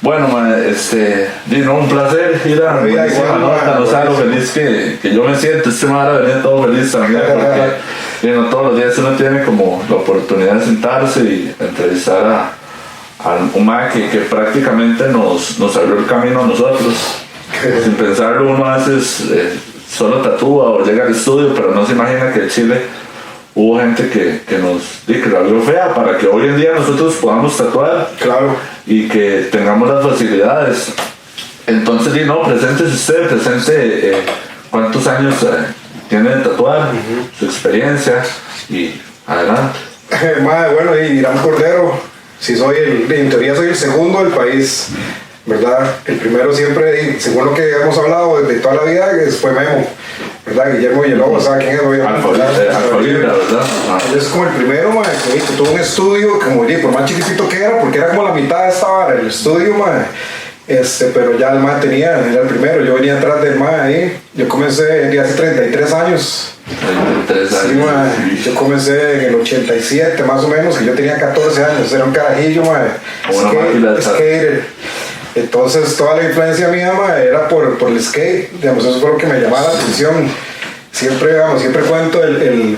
Bueno, un placer ir a no sabes lo feliz que yo me siento. Me va a venir todo feliz también, porque no todos los días uno tiene como la oportunidad de sentarse y entrevistar a un mae que prácticamente nos abrió el camino a nosotros. Sin pensarlo, uno a veces solo tatúa o llega al estudio, pero no se imagina que en Chile hubo gente que la vio fea para que hoy en día nosotros podamos tatuar. Claro. Y que tengamos las facilidades. Entonces, preséntese usted, presente cuántos años tiene de tatuar, su experiencia y adelante. Bueno, Irán Cordero, en teoría soy el segundo del país, ¿verdad? El primero siempre, según lo que hemos hablado de toda la vida, fue Memo, ¿verdad? Guillermo Villalobos, ¿sabe quién es? Alfolibra, ¿verdad? Él es como el primero, que tuvo un estudio, como por más chiquitito que era, porque era como la mitad de esta vara, el estudio, pero ya el era el primero, yo venía atrás del ahí, yo comencé hace 33 años. 33 años. Sí, yo comencé en el 87 más o menos, que yo tenía 14 años, era un carajillo, skater. Entonces toda la influencia mía era por el skate, eso fue lo que me llamaba la atención. Siempre cuento había un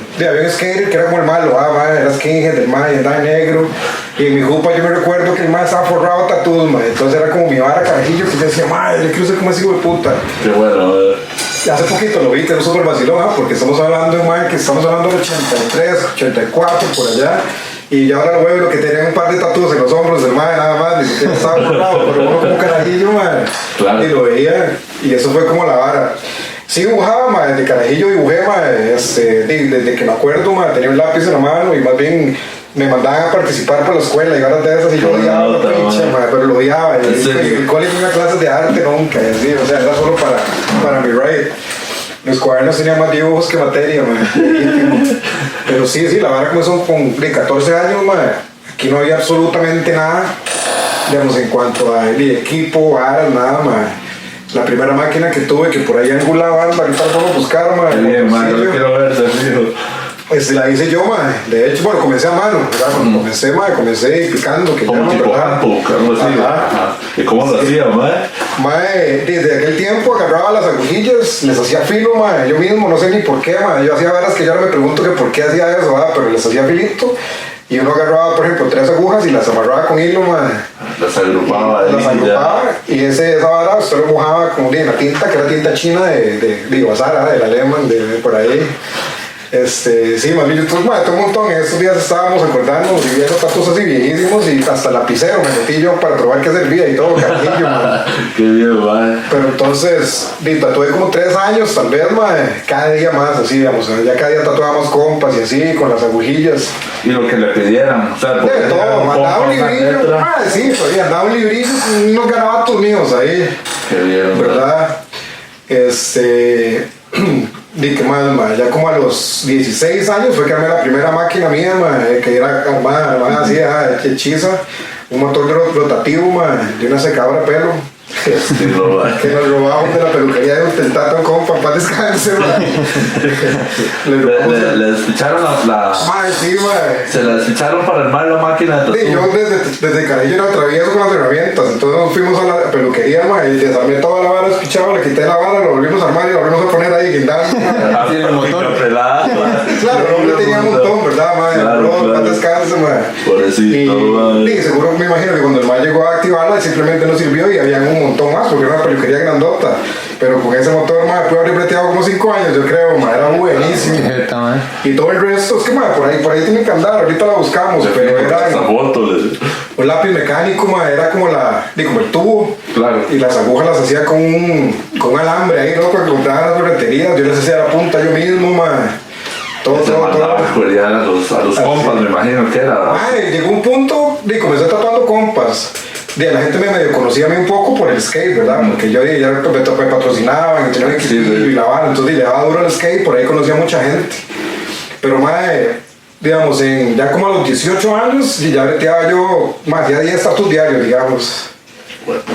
skater que era como el malo, era skinhead, el andaba negro, y en mi jupa yo me recuerdo que el estaba forrado de tatuos, entonces era como mi vara carajillo, que yo decía, yo quiero ser como ese hijo de puta. Qué bueno, hace poquito lo vi, que era súper vacilón, porque estamos hablando de del 83, 84, por allá. Y ya ahora lo veo, lo que tenía un par de tatuos en los hombros del nada más, ni siquiera estaba borrado, pero uno como carajillo, claro. Y lo veía, y eso fue como la vara. Sí dibujaba, desde carajillo dibujé, desde que me acuerdo, tenía un lápiz en la mano y más bien me mandaban a participar por la escuela y horas de esas y yo odiaba, pero lo odiaba. Y el colegio tenía clases de arte nunca, así, era solo para mi ride. Los cuadernos tenían más dibujos que materia, pero sí, la vara comenzó con 14 años, aquí no había absolutamente nada, en cuanto a equipo, varas, nada, La primera máquina que tuve, que por ahí angulaban, ahorita lo puedo buscar, Bien, yo quiero ver, la hice yo, de hecho, comencé a mano, ¿verdad? Cuando comencé picando, que como tipo handbook, algo así, ¿y cómo lo hacía, desde aquel tiempo agarraba las agujillas, les hacía filo, yo mismo, no sé ni por qué, yo hacía veras que yo ahora me pregunto que por qué hacía eso, pero les hacía filito, y uno agarraba, por ejemplo, 3 agujas y las amarraba con hilo, las agrupaba, y esa vara usted lo mojaba como en la tinta, que era tinta china de Bazara, del Alemán, de por ahí. Sí, más bien, todo un montón. En estos días estábamos acordándonos y viendo tatuos así viejísimos y hasta lapicero me metí yo para probar qué servía y todo, carajillo, Qué bien, Pero entonces, tatué como 3 años, tal vez, cada día más, así, ya cada día tatuábamos compas y así, con las agujillas. Y lo que le pidieran, o sea, de todo, mandaba un librillo, andaba un librillo con unos garabatos míos ahí. Qué bien, ¿verdad? ¿Qué más, ya como a los 16 años fue que armé la primera máquina mía, que era armada así, hechiza, un motor rotativo, de una secadora de pelo. Que nos robamos de la peluquería de un tato compa, para descansar, le despicharon se la despicharon para armar la máquina de tatu. Yo desde carajillo era travieso con las herramientas, entonces nos fuimos a la peluquería, y desarmé toda la vara despichada, le quité la vara, lo volvimos a armar y lo volvimos a poner ahí guindando. Tiene el motor. Claro, no tenía un montón, ¿verdad, para descansar, Pobrecito, y seguro me imagino que cuando el mae llegó a activarla simplemente no sirvió y había un montón más porque era una peluquería grandota, pero con ese motor pude haber breteado como 5 años, yo creo, era buenísimo. Y todo el resto es que por ahí tiene que andar, ahorita la buscamos, pero era un lápiz mecánico, era como como el tubo, claro. Y las agujas las hacía con un alambre ahí, ¿no? Porque compraban las ferreterías, yo les hacía la punta yo mismo, todo. A los compas, me imagino que era. Llegó un punto, comencé tatuando compas. La gente me medio conocía a mí un poco por el skate, ¿verdad? Porque yo ya me patrocinaban y tenía un equipillo y la vara, entonces le daba duro el skate, por ahí conocía a mucha gente. Pero ya como a los 18 años, ya breteaba yo, hacía 10 tatuos diarios, digamos.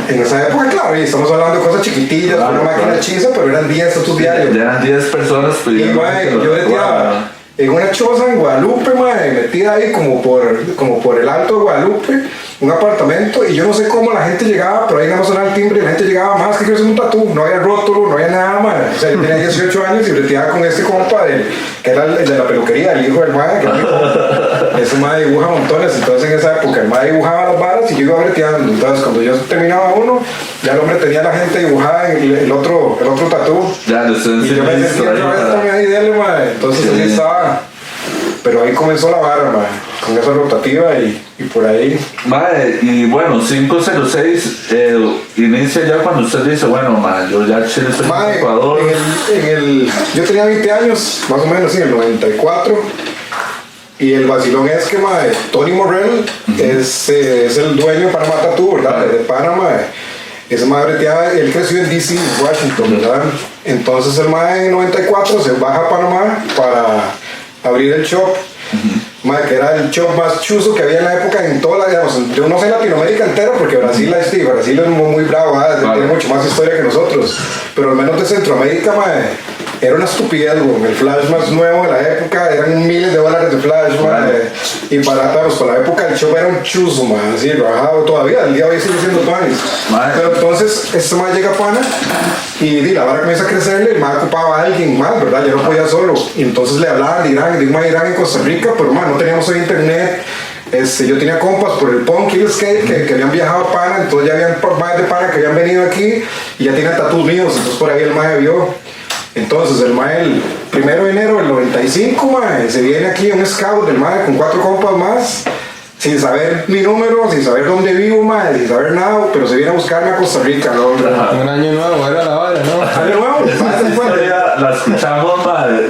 En esa época, claro, y estamos hablando de cosas chiquitillas, una máquina hechiza, pero eran 10 tatuos diarios. Ya eran 10 personas pidiendo. Y yo breteaba en una choza en Guadalupe, metida ahí como por el Alto de Guadalupe. un apartamento y yo no sé cómo la gente llegaba, pero ahí nada más sonaba el timbre y la gente llegaba más que quiero hacer un tatú, no había rótulo, no había nada, man. O sea, yo tenía 18 años y breteaba con este compa que era el de la peluquería, el hijo del mae, que era mi compa. Ese mae dibuja montones, entonces en esa época el mae dibujaba las varas y yo iba breteando. Entonces cuando yo terminaba uno, ya el hombre tenía la gente dibujada en el otro tatú. Ya, lo estoy y yo me sentía ahí dele, mae. Entonces ahí estaba. Pero ahí comenzó la vara, mae, con esa rotativa y por ahí. Mae, y bueno, 506 inicia ya cuando usted dice, bueno, mae, yo ya Chile soy mae, jugador. Yo tenía 20 años, más o menos, en el 94. Y el vacilón es que, mae, Tony Morrell es el dueño de Panamá Tattoo, ¿verdad? De Panamá. Ese mae breteaba, él creció en DC, Washington, ¿verdad? Entonces el mae en 94 se baja a Panamá para abrir el shop, que era el shop más chuzo que había en la época en toda la, digamos, yo no sé Latinoamérica entera porque Brasil es muy bravo, tiene mucho más historia que nosotros, pero al menos de Centroamérica, era una estupidez, el flash más nuevo de la época, eran miles de dólares de flash, y para la época el shop era un chuzo, así, bajado todavía, el día de hoy sigue siendo Tony's. Pero entonces, este man llega a Pana, y la vara comienza a crecerle, el man ocupaba a alguien más, ¿verdad? Ya no podía solo, y entonces le hablaban de Irán en Costa Rica, pero no teníamos hoy internet. Yo tenía compas por el punk y el skate que habían viajado a Pana, entonces ya habían más de Pana que habían venido aquí, y ya tenían tatús míos, entonces por ahí el man vio. Entonces el mae el 1 de enero del 95, se viene aquí un scout del mae con 4 compas más, sin saber mi número, sin saber dónde vivo, sin saber nada, pero se viene a buscarme a Costa Rica, ¿no? Un año nuevo, era la hora, ¿no? Año nuevo, la escuchamos,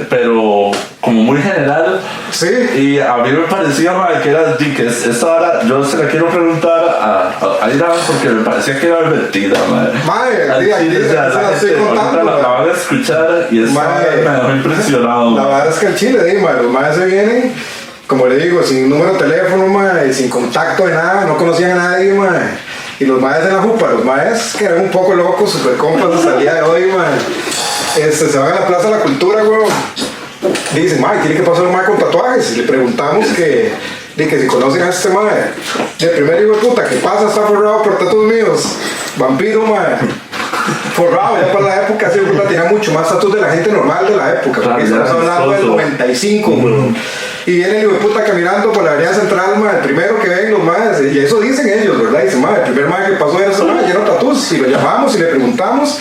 pero como muy general. Sí. Y a mí me parecía, que era que esta hora, yo se la quiero preguntar a Irán porque me parecía que era mentira, la van a escuchar y me dejó impresionado. La verdad es que el Chile, los madres se vienen, como le digo, sin número de teléfono, sin contacto de nada, no conocían a nadie, y los maes de la jupa, los maes que eran un poco locos, super compas hasta el día de hoy, se van a la Plaza de la Cultura, weón. Dicen, tiene que pasar un mae con tatuajes. Y le preguntamos que si conocen a este mae. El primer hijo de puta que pasa está forrado por tatuos míos. Vampiro, forrado, ya para la época, ese hijo de puta tenía mucho más tatuos de la gente normal de la época. Porque estamos hablando del 95, weón. Y viene el hijo de puta caminando por la avenida central, el primero que ven los maes, y eso dicen ellos, ¿verdad? Dicen, el primer mae que pasó era ese mae, lleno de tatuos. Y lo llamamos y le preguntamos.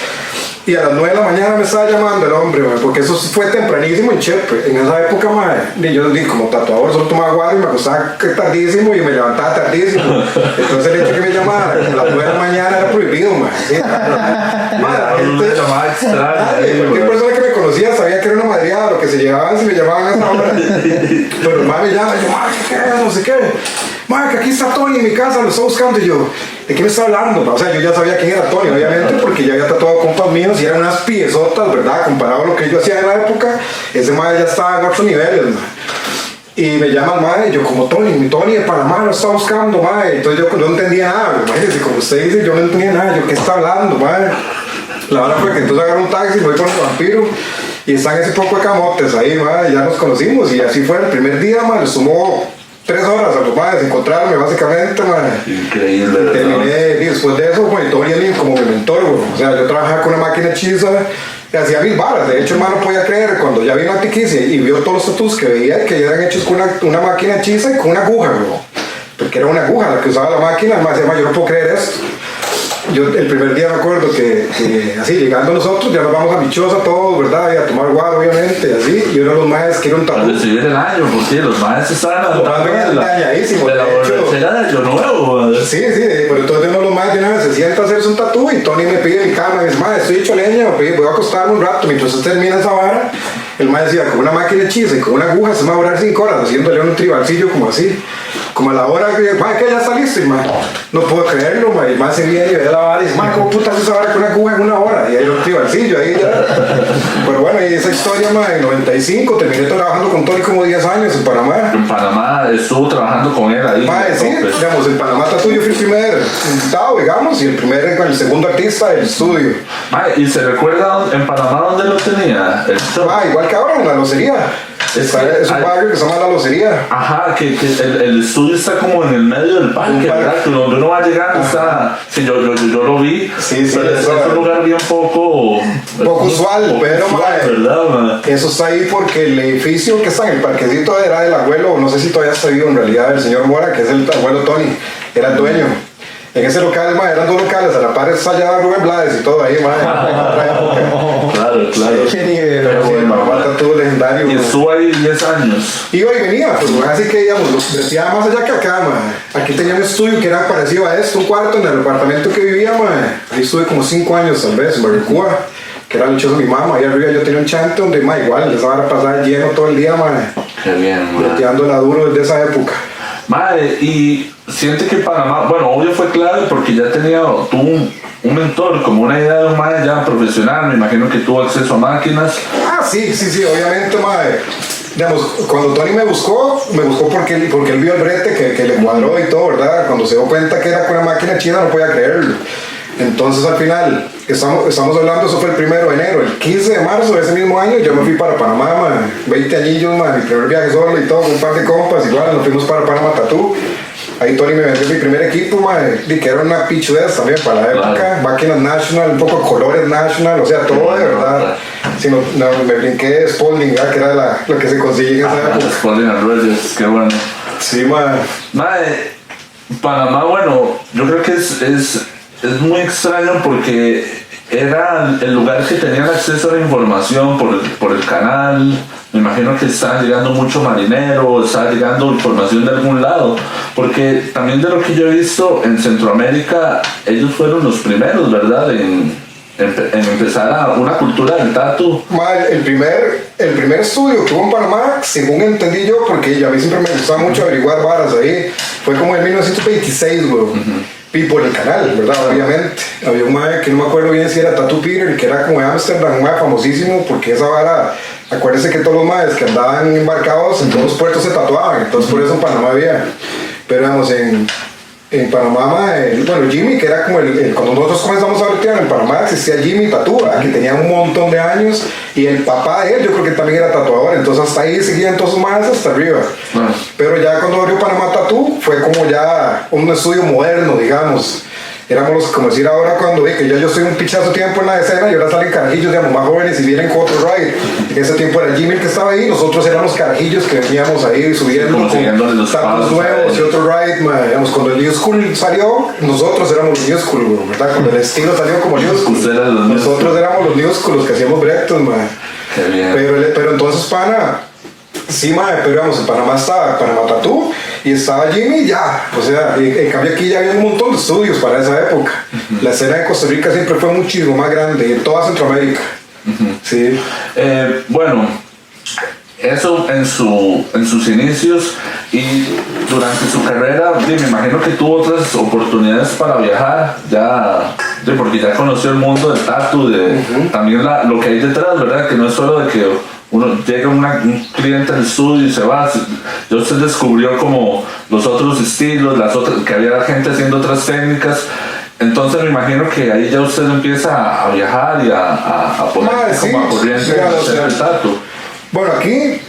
Y a las 9 de la mañana me estaba llamando el hombre, porque eso fue tempranísimo en Chepe. En esa época, yo como tatuador solo tomaba agua y me acostaba tardísimo y me levantaba tardísimo. Entonces el hecho de que me llamara a las 9 de la mañana era prohibido, ¿sí? Cualquier persona que me conocía sabía que era una madreada, lo que se llevaban si me llamaban a esa hora. Pero el me llama y yo, ¿qué es? No sé qué. Que aquí está Tony en mi casa, lo está buscando. Y yo, ¿de qué me está hablando? O sea, yo ya sabía quién era Tony, obviamente, porque ya había tatuado compas míos y eran unas piezotas, ¿verdad? Comparado a lo que yo hacía en la época, ese mae ya estaba en otros niveles, Y me llama el mae, yo como Tony de Panamá lo está buscando, mae. Entonces yo no entendía nada, imagínense, como usted dice, yo no entendía nada, yo, ¿qué está hablando, mae? La verdad fue que entonces agarro un taxi, voy con el vampiro y están ese poco de camotes ahí, mae, ya nos conocimos y así fue el primer día, mae, le sumó 3 horas a los maes encontrarme básicamente, Increíble. Y terminé, y después de eso, Tony era como mi mentor, o sea, yo trabajaba con una máquina hechiza y hacía 1000 varas. De hecho, el man no podía creer cuando ya vino a Tiquicia y vio todos los tatuos que veía que eran hechos con una máquina hechiza y con una aguja, porque era una aguja la que usaba la máquina. El man decía, yo no puedo creer esto. Yo el primer día me acuerdo que así llegando nosotros ya nos vamos a Michosa todos, ¿verdad? Y a tomar guaro obviamente, así, y uno de los maes que era un tatu. A recibir el año, porque los maes estaban andando de la borrachera de Año Nuevo. Sí, pero entonces uno de los maes de una vez se sienta a hacerse un tatu y Tony me pide mi cama y dice, estoy hecho leña, voy a acostarme un rato, mientras usted termina esa vara. El mae decía, con una máquina hechiza y con una aguja se me va a durar 5 horas haciéndole un tribalcillo como así. Como a la hora que ya está listo, y no puedo creerlo, y el se viene y ve la vara y dice, ¿cómo puta hace esa vara con una aguja en 1 hora? Y ahí lo tribalcillo, ahí ya. Pero bueno, y esa historia, en 95, terminé trabajando con Tony como 10 años en Panamá. En Panamá estuvo trabajando con él ahí. Sí, digamos, en Panamá Tattoo yo fui el primer invitado, digamos, y el segundo artista del estudio. ¿Y se recuerda en Panamá dónde lo tenía? Igual que ahora, en la locería. Es un barrio que se llama La Locería. Ajá, que el estudio está como en el medio del parque, ¿verdad? Que donde uno va llegando está... Sí, yo lo vi. Sí, pero es un lugar bien poco usual, pero ¿verdad? Eso está ahí porque el edificio que está en el parquecito era del abuelo, no sé si todavía está vivo en realidad, el señor Mora, que es el abuelo Tony, era el dueño. En ese local, eran 2 locales, a la par estallaba Rubén Blades y todo ahí, Claro. Pero sí, Panamá Tatú legendario. Y estuvo ahí 10 años. Iba y venía, pues así que digamos, decía más allá que acá, aquí tenía un estudio que era parecido a esto, un cuarto en el apartamento que vivía, ahí estuve como 5 años tal vez, en Barrancuba, que era luchoso mi mamá, ahí arriba yo tenía un chante donde, igual, esa vara pasaba lleno todo el día, Qué bien, la duro desde esa época. Madre, y siente que Panamá, bueno, obvio fue clave porque ya tuvo un mentor, como una idea de un madre ya profesional, me imagino que tuvo acceso a máquinas. Sí, obviamente, madre. Digamos, cuando Tony me buscó porque él vio el brete que le cuadró y todo, ¿verdad? Cuando se dio cuenta que era con una máquina china no podía creerlo. Entonces al final, estamos hablando, eso fue el 1 de enero, el 15 de marzo de ese mismo año, yo me fui para Panamá, 20 añillos, mi primer viaje solo y todo, con un par de compas, igual, nos fuimos para Panamá Tatú. Ahí Tony me vendió mi primer equipo, que era una pichudez también para la época, máquinas National, un poco de colores National, o sea, todo de verdad. Si no, me brinqué Spalding, que era lo que se consigue en esa época. Spalding and Rogers, qué bueno. Sí, Panamá, bueno, yo creo que es muy extraño porque era el lugar que tenían acceso a la información por el canal. Me imagino que estaban llegando mucho marinero, estaba llegando información de algún lado, porque también de lo que yo he visto en Centroamérica, ellos fueron los primeros, ¿verdad?, en empezar una cultura del tatu. El primer estudio que hubo en Panamá, según entendí yo, porque a mí siempre me gustaba mucho averiguar varas ahí, fue como en 1926, güey. Y por el canal, ¿verdad? Obviamente. Había un mae que no me acuerdo bien si era Tattoo Peter, que era como de Amsterdam, un mae famosísimo, porque esa vara, acuérdense que todos los maes que andaban embarcados en todos los puertos se tatuaban, entonces por eso en Panamá había. Pero digamos, en Panamá, bueno, Jimmy, que era como cuando nosotros comenzamos a bretear en Panamá, existía Jimmy Tatú, que tenía un montón de años, y el papá de él, yo creo que también era tatuador, entonces hasta ahí seguían todos sus más hasta arriba. Pero ya cuando abrió Panamá Tatú, fue como ya un estudio moderno, digamos. Éramos como decir ahora cuando que yo estoy un pichazo tiempo en la escena y ahora salen carajillos, digamos, más jóvenes y vienen con otro ride. En ese tiempo era Jimmy el que estaba ahí, nosotros éramos carajillos que veníamos ahí subiendo con los tacos nuevos y otro ride, digamos, cuando el New School salió, nosotros éramos los New School, ¿verdad? Cuando el estilo salió como New School, nosotros éramos los New School, los que hacíamos bretos, Qué bien. Pero entonces, sí, pero vamos, en Panamá estaba Panamá Tatú y estaba Jimmy ya, o sea, en cambio aquí ya había un montón de estudios para esa época. La escena de Costa Rica siempre fue muchísimo más grande, en toda Centroamérica. Sí. Bueno, eso en sus inicios y durante su carrera, me imagino que tuvo otras oportunidades para viajar, porque ya conoció el mundo del tatu, también lo que hay detrás, ¿verdad? Que no es solo de que uno llega un cliente al estudio y se va. Ya usted descubrió como los otros estilos, que había gente haciendo otras técnicas. Entonces me imagino que ahí ya usted empieza a viajar y a ponerse como a corriente en hacer el tatu. Bueno, aquí,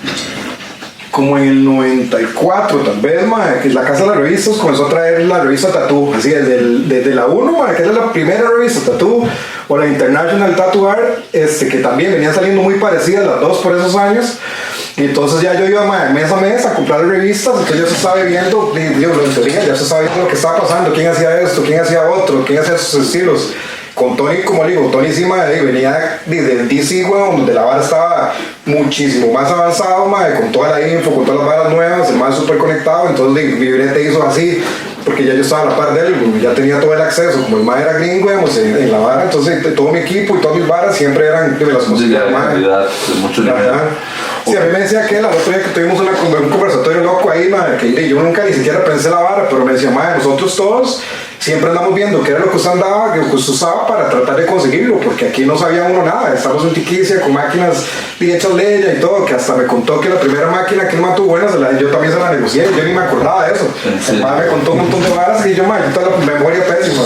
como en el 94 tal vez, que la Casa de las Revistas comenzó a traer la revista Tatú, así desde la 1, que era la primera revista Tatú, o la International Tattoo Art, que también venían saliendo muy parecidas las dos por esos años. Y entonces ya yo iba mes a mes a comprar revistas, entonces ya se estaba viendo, ya se estaba viendo lo que estaba pasando, quién hacía esto, quién hacía otro, quién hacía sus estilos. Con Tony, como digo, Tony encima venía desde el DC, donde la vara estaba muchísimo más avanzado, con toda la info, con todas las varas nuevas, el más súper conectado, entonces mi brete hizo así, porque ya yo estaba a la par de él, ya tenía todo el acceso, como el más era gringo, en la vara, entonces todo mi equipo y todas mis varas siempre eran de las cosas mucho nivel. Sí, a mí me decía que el otro día que tuvimos un conversatorio loco ahí, que yo nunca ni siquiera pensé la vara, pero me decía, nosotros todos siempre andamos viendo qué era lo que usted andaba, que usted usaba para tratar de conseguirlo, porque aquí no sabía uno nada, estamos en Tiquicia con máquinas hechas leña y todo, que hasta me contó que la primera máquina que él mató buena, yo también se la negocié, yo ni me acordaba de eso. Sí. El padre me contó un montón de varas y yo toda la memoria pésima.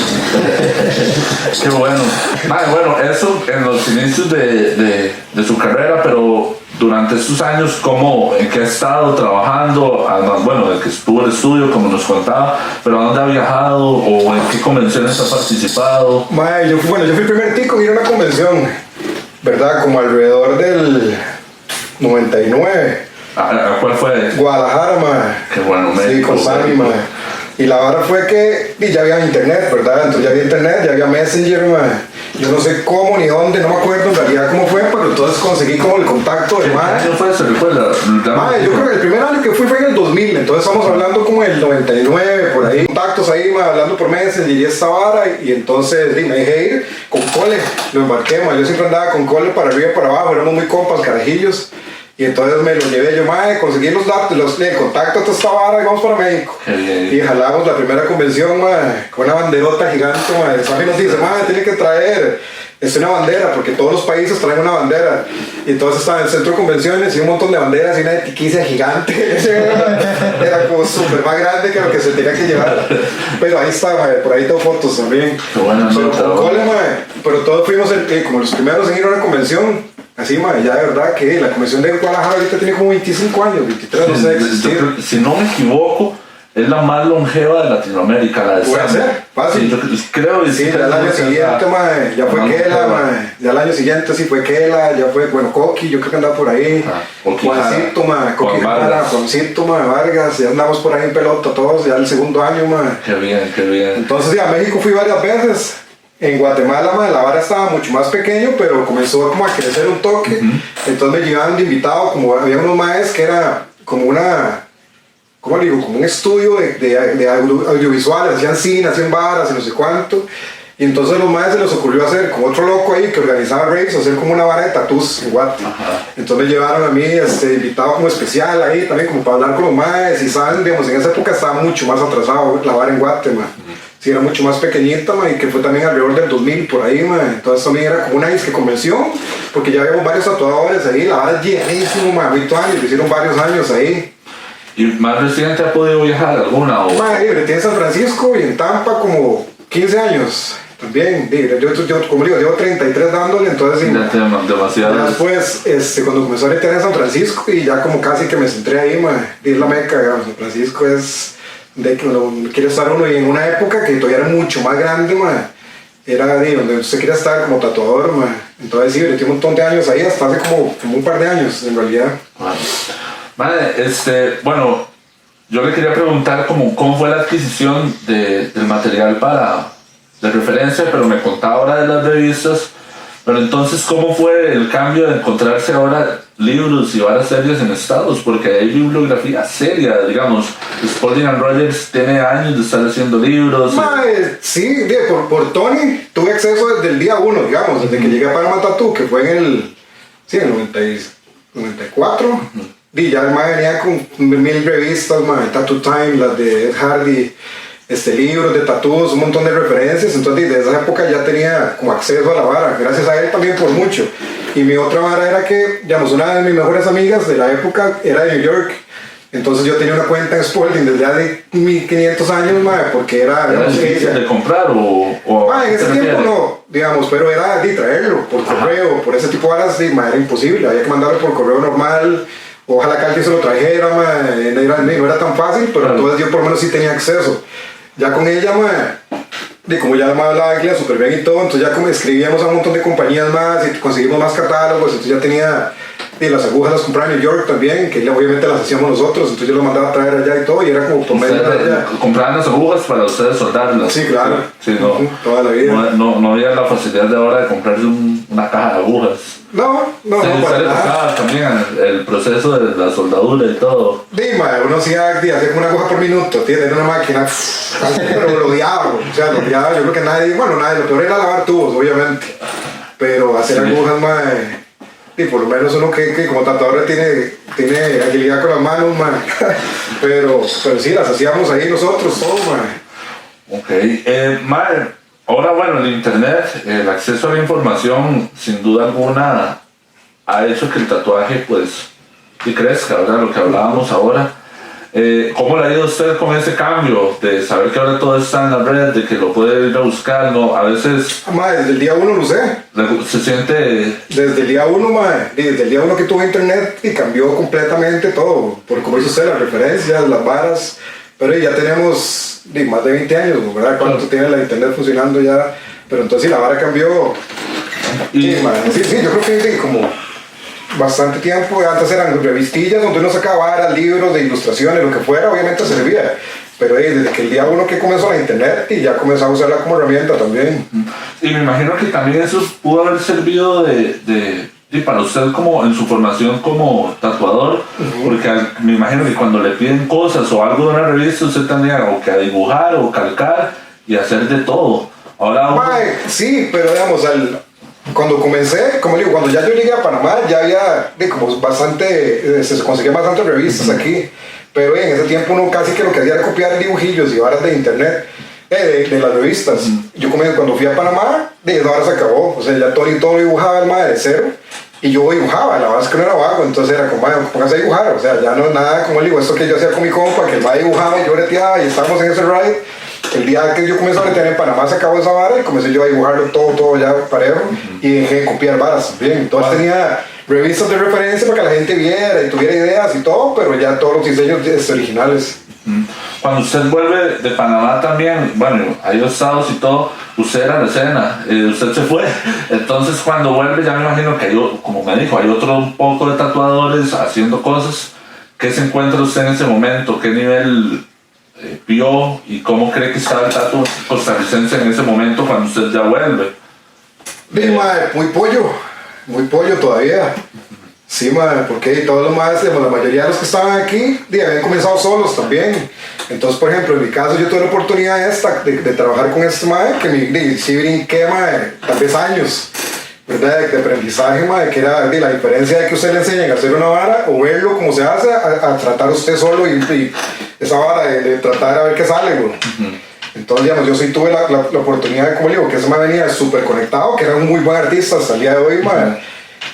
Qué bueno. Mae, bueno, eso en los inicios de su carrera, pero durante estos años, ¿en qué ha estado trabajando? Además, bueno, de que estuvo el estudio, como nos contaba, pero ¿a dónde ha viajado o en qué convenciones ha participado? Mae, yo fui el primer tico en ir a una convención, ¿verdad? Como alrededor del 99. ¿Cuál fue? Guadalajara, mae. Qué bueno, sí, con Sammy, mae. Y la vara fue que ya había internet, ¿verdad? Entonces ya había internet, ya había Messenger, mae. Yo no sé cómo ni dónde, no me acuerdo en realidad cómo fue, pero entonces conseguí como el contacto de mae. ¿Qué año fue eso? ¿Recuerda? Mae, yo creo que el primer año que fui fue en el 2000, entonces estamos hablando como el 99, por ahí. Contactos ahí, mae, hablando por Messenger y esta vara, y entonces me dejé ir con Cole, lo embarqué, mae. Yo siempre andaba con Cole para arriba y para abajo, éramos muy compas, carajillos. Y entonces me lo llevé yo, mae, conseguí los datos, el contacto de esta vara y vamos para México. Y jalamos la primera convención, mae, con una banderota gigante, mae. Sammy nos dice, mae, tiene que traer una bandera, porque todos los países traen una bandera. Y entonces estaba en el centro de convenciones y un montón de banderas y una etiquilla gigante. Era como súper más grande que lo que se tenía que llevar. Pero ahí está, mae, por ahí tengo fotos también. Qué buena nota. Pero todos fuimos como los primeros en ir a una convención. Así, madre, ya de verdad que la convención de Guadalajara ahorita tiene como 25 años, 23, no sé existir. Si no me equivoco, es la más longeva de Latinoamérica, la de ¿Puede ser? Fácil. Sí, yo creo que sí, ya el año siguiente, madre, ya fue Kela, madre. Ya el año siguiente sí fue Kela, ya fue, bueno, Coqui, yo creo que andaba por ahí. Juancito, madre, Coqui Jara, Juancito, madre, Vargas, ya andamos por ahí en pelota todos, ya el segundo año, madre. Qué bien, qué bien. Entonces, ya a México fui varias veces. En Guatemala, madre, la vara estaba mucho más pequeño, pero comenzó como a crecer un toque. Entonces me llevaban de invitado, como había unos maes que era como una, ¿cómo digo? Como un estudio de audiovisuales, hacían cine, hacían varas y no sé cuánto. Y entonces a los maes se les ocurrió hacer, como otro loco ahí que organizaba raves, hacer como una vara de tatús en Guate. Entonces me llevaron a mí invitado como especial ahí, también como para hablar con los maes. Y saben, digamos, en esa época estaba mucho más atrasado la vara en Guate, man. Sí, era mucho más pequeñita, ma, y que fue también alrededor del 2000 por ahí, ma. Entonces también era como una disque convención, porque ya habíamos varios tatuadores ahí, la vara es llenísimo, ma, 8 años, lo hicieron varios años ahí. ¿Y más reciente ha podido viajar alguna? Ma, libre, en San Francisco y en Tampa como 15 años también, libre. Yo como digo, llevo 33 dándole, entonces demasiado. Ya después, cuando comenzó a retener en San Francisco y ya como casi que me centré ahí, ma, es la meca, digamos. San Francisco es de que uno quiere estar uno, y en una época que todavía era mucho más grande, ma, era de donde usted quería estar como tatuador, ma. Entonces sí, metí un montón de años ahí, hasta hace como un par de años en realidad. Bueno, yo le quería preguntar cómo fue la adquisición del material de referencia, pero me contaba ahora de las revistas. Pero entonces, ¿cómo fue el cambio de encontrarse ahora libros y varias series en Estados? Porque hay bibliografía seria, digamos. Spalding and Rogers tiene años de estar haciendo libros. Sí, por Tony tuve acceso desde el día 1, digamos, desde que llegué a Panama Tattoo, que fue en el 94. Y ya el mae venía con 1000 revistas, Tattoo Time, las de Ed Hardy, libros de tatuos, un montón de referencias. Entonces desde esa época ya tenía como acceso a la vara, gracias a él también por mucho. Y mi otra vara era que, digamos, una de mis mejores amigas de la época era de New York. Entonces yo tenía una cuenta en Spalding desde hace 1500 años, porque era difícil de comprar o en ese tiempo no, digamos, pero era de traerlo por correo, por ese tipo de varas, era imposible, había que mandarlo por correo normal. Ojalá que alguien se lo trajera, no era tan fácil, pero entonces yo por lo menos sí tenía acceso. Ya con ella, como ya me hablaba inglés súper bien y todo, entonces ya como escribíamos a un montón de compañías más y conseguimos más catálogos, entonces ya tenía, las agujas las compraba en New York también, que obviamente las hacíamos nosotros, entonces yo las mandaba a traer allá y todo, y era como por medio de allá. ¿Compraban las agujas para ustedes soldarlas? Sí, claro. Sí, no, toda la vida. No había la facilidad de ahora de comprarse una caja de agujas. No, para nada. También el proceso de la soldadura y todo. Uno hacía como una aguja por minuto, tiene una máquina, pero lo odiaba, yo creo que nadie, lo peor era lavar tubos, obviamente, pero hacer agujas, y por lo menos uno que como tatuador tiene agilidad con las manos, pero sí, las hacíamos ahí nosotros, todo, Ok, ahora bueno, el internet, el acceso a la información, sin duda alguna, ha hecho que el tatuaje pues crezca, ¿verdad? Lo que hablábamos ahora. ¿Cómo le ha ido a usted con ese cambio? De saber que ahora todo está en la red, de que lo puede ir a buscar, ¿no? A veces... Desde el día uno lo sé. Se siente... Desde el día uno, desde el día uno que tuve internet y cambió completamente todo. Por como dice usted, las referencias, las varas. Pero ya tenemos más de 20 años, ¿verdad? ¿Cuánto tiene la internet funcionando ya? Pero entonces sí, la vara cambió. Sí, yo creo que como bastante tiempo. Antes eran revistillas donde uno sacaba varas, libros de ilustraciones, lo que fuera, obviamente servía. Pero desde que el día uno que comenzó la internet y ya comenzó a usarla como herramienta también. Y me imagino que también eso pudo haber servido para usted como en su formación como tatuador, porque me imagino que cuando le piden cosas o algo de una revista usted tenía o que dibujar o calcar y hacer de todo. Ahora sí, pero digamos, cuando comencé, como digo, cuando ya yo llegué a Panamá ya había como bastante, se conseguían bastantes revistas aquí, pero en ese tiempo uno casi que lo que hacía era copiar dibujillos y varas de internet, de las revistas. Yo cuando fui a Panamá, esa vara se acabó, o sea, ya todo dibujaba el de cero. Y yo dibujaba, la verdad es que no era vago, entonces era como, póngase a dibujar, o sea, ya no es nada como digo, esto que yo hacía con mi compa, que el dibujaba y yo breteaba y estábamos en ese ride. El día que yo comencé a bretear en Panamá se acabó esa vara y comencé yo a dibujarlo todo ya parejo y dejé de copiar varas también. Entonces tenía revistas de referencia para que la gente viera y tuviera ideas y todo, pero ya todos los diseños originales. Cuando usted vuelve de Panamá también, bueno, hay dos estados y todo, usted era la escena, usted se fue, entonces cuando vuelve ya me imagino que hay, como me dijo, hay otro poco de tatuadores haciendo cosas. ¿Qué se encuentra usted en ese momento? ¿Qué nivel vio y cómo cree que estaba el tatu costarricense en ese momento cuando usted ya vuelve? Muy pollo todavía. Sí, porque todos los más, la mayoría de los que estaban aquí habían comenzado solos también. Entonces, por ejemplo, en mi caso yo tuve la oportunidad de trabajar con este que sí brinqué tal vez años, ¿verdad? De aprendizaje, que era la diferencia de que usted le enseñen a hacer una vara o verlo como se hace a tratar usted solo y esa vara de tratar a ver qué sale, güey. Entonces, digamos, yo sí tuve la oportunidad de, como digo, que ese venía súper conectado, que era un muy buen artista hasta el día de hoy,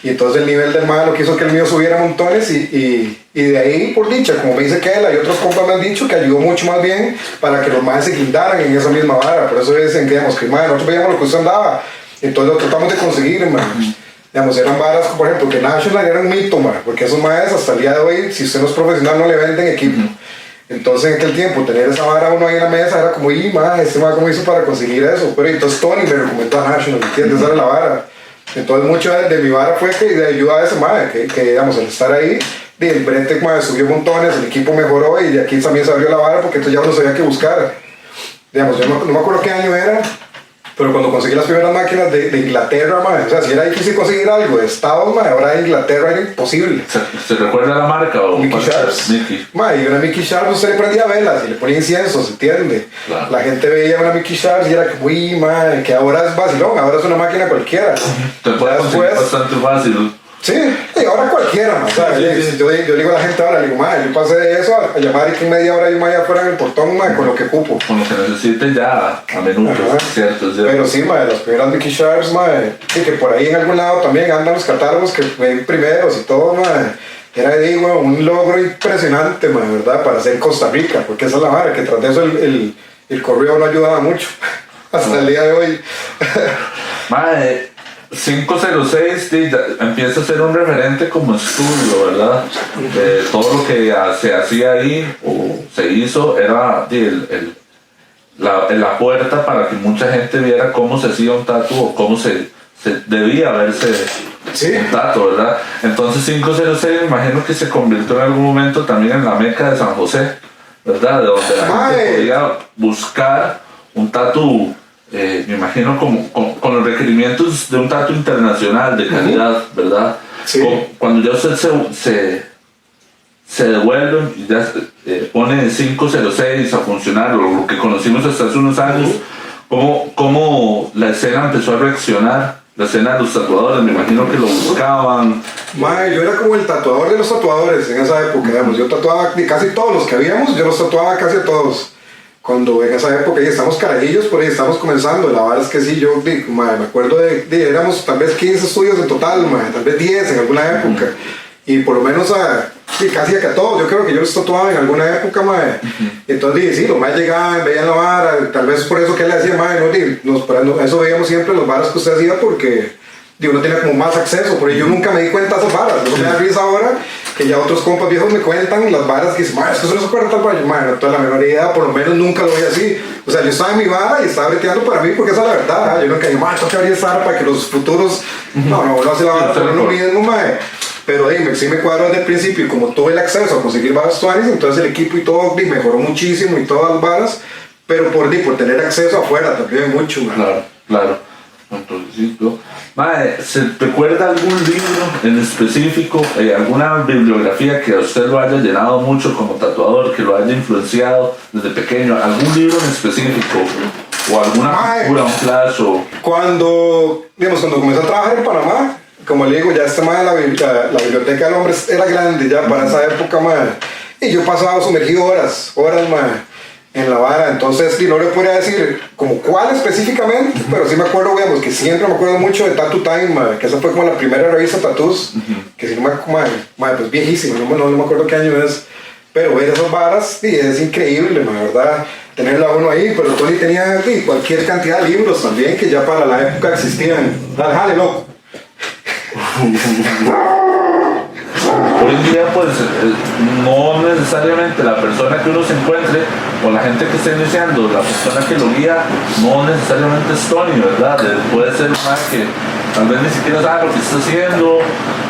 y entonces el nivel del lo que hizo que el mío subiera montones y de ahí, por dicha, como me dice que él, hay otros compas me han dicho que ayudó mucho más bien para que los más se guindaran en esa misma vara. Por eso dicen que, digamos, que nosotros veíamos lo que usted andaba, entonces lo tratamos de conseguir, digamos, eran varas, por ejemplo, que National era un mito, porque esos maes hasta el día de hoy, si usted no es profesional, no le venden equipo. Entonces en aquel tiempo tener esa vara uno ahí en la mesa era como, ¿cómo hizo para conseguir eso? Pero entonces Tony me recomendó a National, ¿entiendes? Esa era la vara. Entonces mucho de mi vara fue que de ayuda a ese que digamos, al estar ahí, el brete subió montones, el equipo mejoró y de aquí también se abrió la vara porque entonces ya uno sabía qué buscar. Digamos, yo no me acuerdo qué año era, pero cuando conseguí las primeras máquinas de Inglaterra, o sea, si era difícil conseguir algo de Estados, ahora de Inglaterra era imposible. ¿Se recuerda la marca? O Mickey Sharps. Y una Mickey Sharps usted le prendía velas y le ponía incienso, ¿se entiende? Claro. La gente veía una Mickey Sharps y era que, que ahora es vacilón, ahora es una máquina cualquiera. Te puede conseguir bastante fácil. Sí, y ahora cualquiera, Yo digo a la gente ahora, yo pasé de eso a llamar y que en media hora yo me vaya afuera en el portón, con lo que cupo. Con lo que necesite ya a minutos, ¿cierto? Pero sí, las primeras Mickey Sharps, y que por ahí en algún lado también andan los catálogos que ven primeros y todo, era un logro impresionante, ¿verdad? Para hacer Costa Rica, porque esa es la vara, que tras de eso el correo no ayudaba mucho, hasta el día de hoy. 506 empieza a ser un referente como estudio, ¿verdad? Todo lo que se hacía ahí o se hizo era la puerta para que mucha gente viera cómo se hacía un tatu o cómo se debía verse un tatu, ¿verdad? Entonces 506 me imagino que se convirtió en algún momento también en la meca de San José, ¿verdad? De donde la gente podía buscar un tatu. Me imagino con los requerimientos de un tatu internacional de calidad, ¿verdad? Sí. Cuando ya usted se devuelve y ya pone 506 a funcionar, lo que conocimos hasta hace unos años, ¿cómo la escena empezó a reaccionar? La escena de los tatuadores, me imagino que lo buscaban. Yo era como el tatuador de los tatuadores en esa época, digamos. Yo tatuaba casi todos los que habíamos, yo los tatuaba casi a todos. Cuando en esa época ya estamos carajillos, por ahí estamos comenzando. La verdad es que sí, yo me acuerdo éramos tal vez 15 estudios en total, tal vez 10 en alguna época. Y por lo menos y casi que a todos, yo creo que yo los tatuaba en alguna época, mae. Entonces, sí, los más llegaban, veían la vara, tal vez por eso que él le decía, mae, eso veíamos siempre los varas que usted hacía porque uno tenía como más acceso, porque yo nunca me di cuenta de esas varas, yo me da risa ahora que ya otros compas viejos me cuentan las varas que dicen, es que eso no se acuerda tal vara, no tengo la menor idea, por lo menos nunca lo vi así, o sea, yo estaba en mi vara y estaba breteando para mí porque esa es la verdad, yo nunca digo, tengo que abrir esa vara para que los futuros, no hace la vara por uno mismo, mae. Pero sí me cuadro desde el principio y como tuve el acceso a conseguir varas tuanis, entonces el equipo y todo mejoró muchísimo y todas las varas, pero por tener acceso afuera también mucho, man. Claro. Entonces, mae, ¿se recuerda algún libro en específico, alguna bibliografía que a usted lo haya llenado mucho como tatuador, que lo haya influenciado desde pequeño? ¿Algún libro en específico? ¿O alguna figura, un flash? Cuando comencé a trabajar en Panamá, como le digo, ya la biblioteca del hombre era grande ya para esa época, man. Y yo pasaba sumergido horas, man, en la vara. Entonces, no le podría decir como cuál específicamente, pero sí me acuerdo, que siempre me acuerdo mucho de Tattoo Time, man, que esa fue como la primera revista Tattoos, que si no pues viejísima, no me acuerdo qué año es. Pero ver esas varas, es increíble, man, ¿verdad? Tenerla uno ahí, pero Tony tenía cualquier cantidad de libros también que ya para la época existían. Dale, loco. Hoy en día, pues, no necesariamente la persona que uno se encuentre o la gente que esté iniciando, la persona que lo guía, no necesariamente es Tony, ¿verdad? Puede ser más que tal vez ni siquiera sabe lo que está haciendo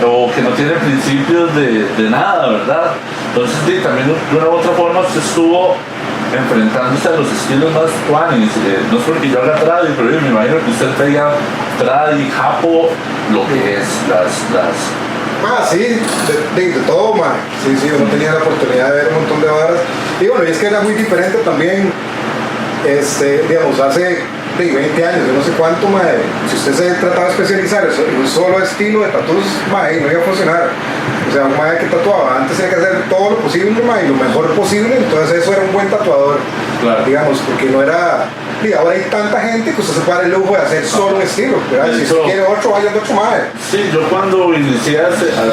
o que no tiene principios de nada, ¿verdad? Entonces, también de una u otra forma usted estuvo enfrentándose a los estilos más tuanis, no es porque yo haga tradi, pero yo me imagino que usted veía tradi, japo, lo que es sí, de todo, man. Sí, uno tenía la oportunidad de ver un montón de varas. Y bueno, y es que era muy diferente también, hace 20 años, yo no sé cuánto, man, si usted se trataba de especializar en un solo estilo de tatuajes, no iba a funcionar. O sea, un man que tatuaba antes tenía que hacer todo lo posible, y lo mejor posible, entonces eso era un buen tatuador. Claro. Digamos, porque no era... ahora hay tanta gente que usted se puede dar el lujo de hacer solo un estilo, ¿verdad? Si usted quiere otro, vaya de otro más. Sí, yo cuando inicié,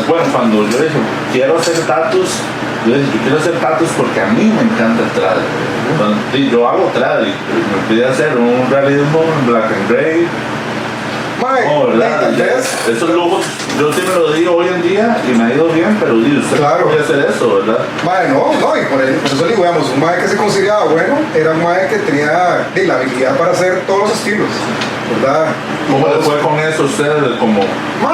cuando yo dije, quiero hacer tatus, yo quiero hacer tatus porque a mí me encanta el trad. Y yo hago trad, me pide hacer un realismo en black and gray. No, ¿verdad? Esos lujos, yo sí me lo digo hoy en día y me ha ido bien, pero usted no puede hacer eso, ¿verdad? Y por eso digo, un mae que se consideraba bueno, era un mae que tenía la habilidad para hacer todos los estilos, ¿verdad? ¿Cómo le fue con eso usted?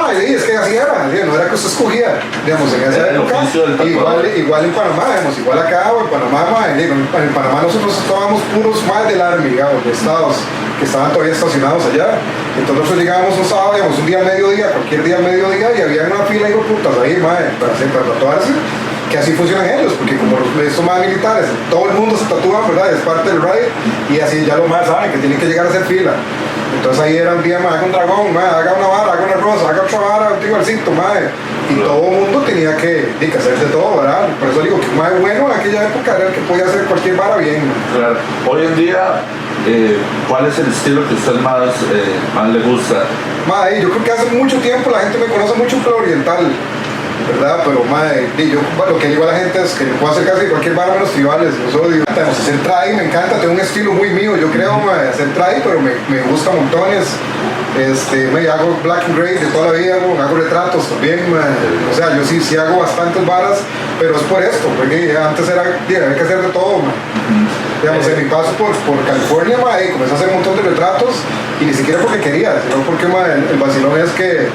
Es que así era, no era que usted escogía, en esa época, igual en Panamá, igual acá o en Panamá, en Panamá nosotros estábamos puros más del Army, de estados que estaban todavía estacionados allá. Entonces nosotros llegábamos un sábado, un día al mediodía, cualquier día al mediodía, y había una fila de putas ahí, para tatuarse, que así funcionan ellos, porque como estos más militares, todo el mundo se tatúa, ¿verdad? Es parte del raid, y así ya los más saben que tienen que llegar a hacer fila. Entonces ahí era un día, haga un dragón, haga una vara, haga una rosa, haga otra vara, un igualcito, y todo el mundo tenía que hacer de todo, ¿verdad? Por eso digo que más bueno en aquella época era el que podía hacer cualquier vara bien. Claro. Hoy en día, ¿cuál es el estilo que a usted más le gusta? Yo creo que hace mucho tiempo la gente me conoce mucho por el oriental, ¿verdad? Pero yo lo que digo a la gente es que puedo hacer casi cualquier vara menos tribales. Yo solo digo, hacer try me encanta, tengo un estilo muy mío, yo creo hacer try, pero me gusta montones. Hago black and gray de toda la vida, hago retratos también, o sea, yo sí hago bastantes varas, pero es por esto, porque antes había que hacer de todo, en mi paso por California, comencé a hacer un montón de retratos, y ni siquiera porque quería, sino porque el vacilón es que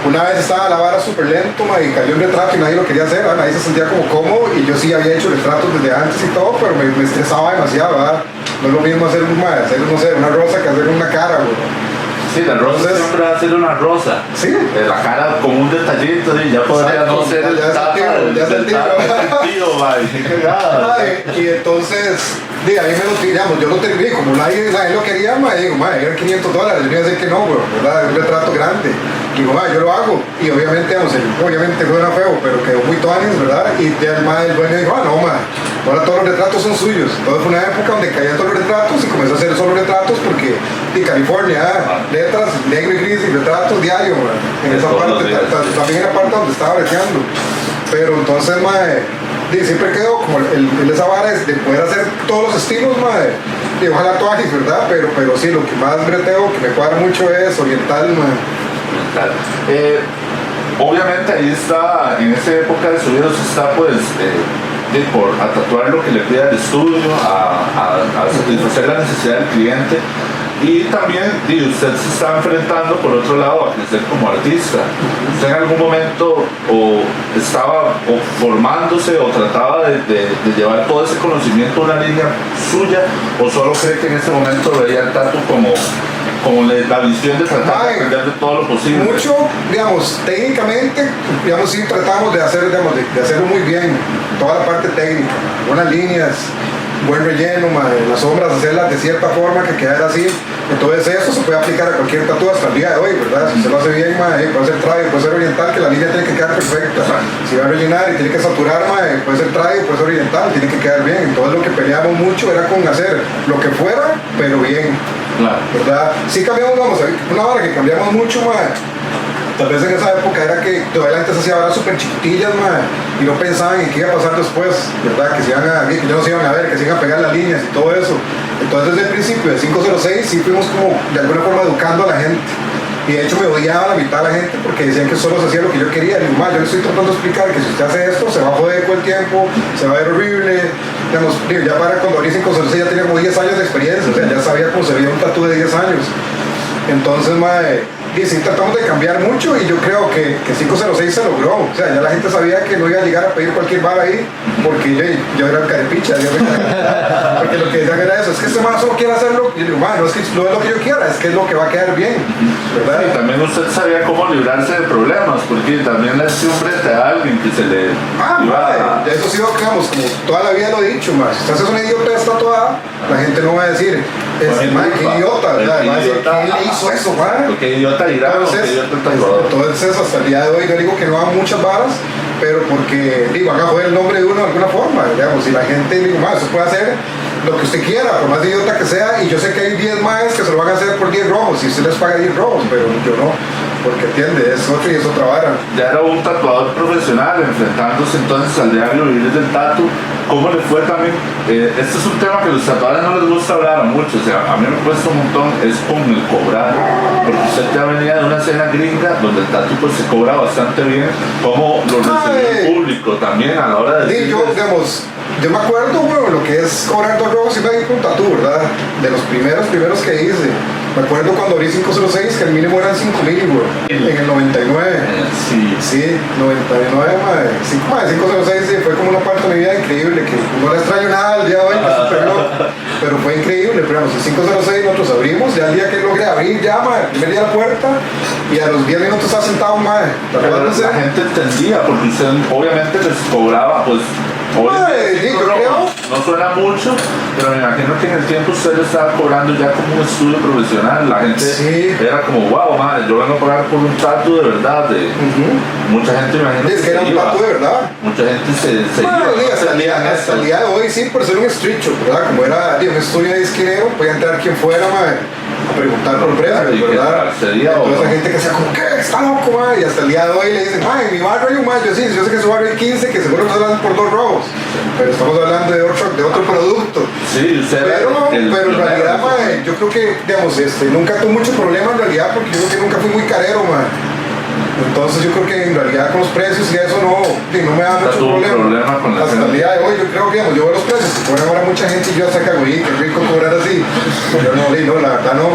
una vez estaba la vara súper lento, y cayó un retrato y nadie lo quería hacer, nadie se sentía como cómodo, y yo sí había hecho retratos desde antes y todo, pero me estresaba demasiado, ¿verdad? No es lo mismo hacer, no sé, una rosa que hacer una cara, Sí, la rosa siempre va a ser una rosa. Sí. La cara con un detallito, y ya podría no ser el tío, y entonces, a mí me lo tiramos, yo lo terminé, como nadie lo quería, digo, eran $500, yo iba a decir que no, ¿verdad? Es un retrato grande. Digo, yo lo hago, y obviamente, obviamente no era feo, pero quedó muy tuanis, ¿verdad? Y además el dueño dijo, ahora todos los retratos son suyos. Entonces fue una época donde caían todos los retratos y comencé a hacer solo retratos porque de California, letras negro y gris y retratos diarios, en esa parte, también en la parte donde estaba breteando. Pero entonces, mae, siempre quedó como esa vara es de poder hacer todos los estilos, mae. Y ojalá toajes, ¿verdad? Pero sí, lo que más breteo, que me cuadra mucho es oriental, mae. Obviamente ahí está, en esa época de su vida, usted está pues a tatuar lo que le pide al estudio, a satisfacer la necesidad del cliente. Y también usted se está enfrentando por otro lado a crecer como artista. ¿Usted en algún momento estaba formándose o trataba de llevar todo ese conocimiento a una línea suya, o solo cree que en ese momento veía el tatu como la visión de tratar de aprender de todo lo posible? Mucho, digamos, técnicamente, digamos, sí tratamos de hacer, digamos, de hacerlo muy bien, toda la parte técnica, buenas líneas, buen relleno, las sombras, hacerlas de cierta forma que quedara así. Entonces eso se puede aplicar a cualquier tatu hasta el día de hoy, ¿verdad? Si se lo hace bien, puede ser traje, puede ser oriental, que la línea tiene que quedar perfecta. Si va a rellenar y tiene que saturar, puede ser traje, puede ser oriental, tiene que quedar bien. Entonces lo que peleamos mucho era con hacer lo que fuera, pero bien. Claro. ¿Verdad? Sí cambiamos, vamos a ver, una hora que cambiamos mucho, tal vez en esa época era que todavía la gente se hacía varas súper chiquitillas, y no pensaban en qué iba a pasar después, ¿verdad? Que ya no se iban a ver, que se iban a pegar las líneas y todo eso. Entonces desde el principio de 506 sí fuimos como de alguna forma educando a la gente. Y de hecho me odiaba la mitad de la gente porque decían que solo se hacía lo que yo quería. Y digo, yo le estoy tratando de explicar que si usted hace esto, se va a joder con el tiempo, se va a ver horrible. Digamos, ya para cuando abrí 506 ya tenía como 10 años de experiencia, o sea, ya sabía cómo se veía un tatu de 10 años. Entonces, sí tratamos de cambiar mucho y yo creo que 506 se logró. O sea, ya la gente sabía que no iba a llegar a pedir cualquier vara ahí porque yo era el carepicha. Porque lo que decían era eso, es que este man solo quiere hacerlo. Y yo digo, no es que no es lo que yo quiera, es que es lo que va a quedar bien, ¿verdad? Sí, también usted sabía cómo librarse de problemas, porque también le hacía un brete a alguien que se le eso sí, digamos, como toda la vida lo he dicho, si usted hace una idiota tatuada, la gente no va a decir, qué idiota, ¿verdad? Va a decir, ¿quién le hizo eso, qué idiota irá, entonces hasta el día de hoy yo digo que no hagan muchas varas, pero porque van a joder el nombre de uno de alguna forma, digamos, y la gente digo, eso puede hacer lo que usted quiera, por más idiota que sea, y yo sé que hay 10 más que se lo van a hacer por 10 rojos, y usted les paga 10 rojos, pero yo no, porque entiende, es otro y es otra vara. Ya era un tatuador profesional, enfrentándose entonces al diario vivir del tatu. ¿Cómo le fue también? Este es un tema que a los tatuadores no les gusta hablar a muchos, o sea, a mí me cuesta un montón, es con el cobrar, porque usted ya venía de una escena gringa donde el tatu pues se cobra bastante bien. ¿Cómo lo recibió el público también a la hora de decir? Yo me acuerdo, lo que es cobrar 2 rojos y medio por un tatu, ¿verdad? De los primeros que hice. Me acuerdo cuando abrí 506 que el mínimo eran 5,000, en el 99. Sí, 99, Sí, 506 fue como una parte de mi vida increíble, que no le extraño nada al día de hoy, pero fue increíble. Pero en 506 nosotros abrimos, ya el día que logré abrir, primer día a la puerta, y a los 10 minutos estaba sentado, Pero la gente entendía, porque usted obviamente les cobraba, pues. No suena mucho, pero me imagino que en el tiempo usted le estaba cobrando ya como un estudio profesional. La gente era como, wow, yo vengo a pagar por un tatu de verdad. Mucha gente me imagino que era un tatu de verdad. Mucha gente se iba. Hasta el día de hoy sí, por ser un street shop, ¿verdad? Como era un estudio de esquinero, podía entrar quien fuera, a preguntar por precios, ¿verdad? Entonces esa gente que decía, como, ¿qué? Está loco, y hasta el día de hoy le dicen, en mi barrio hay un yo sé que en su barrio hay 15, que seguro no se dan por 2 rojos, pero estamos hablando de otro producto. Sí, pero en realidad, yo creo que, digamos, nunca tuve mucho problema en realidad, porque yo creo que nunca fui muy carero, Entonces yo creo que en realidad con los precios y eso no me da mucho problema. Hasta el día de hoy yo creo que yo veo los precios, que cobran ahora mucha gente y yo hasta cago, qué rico cobrar así. Pero la verdad no.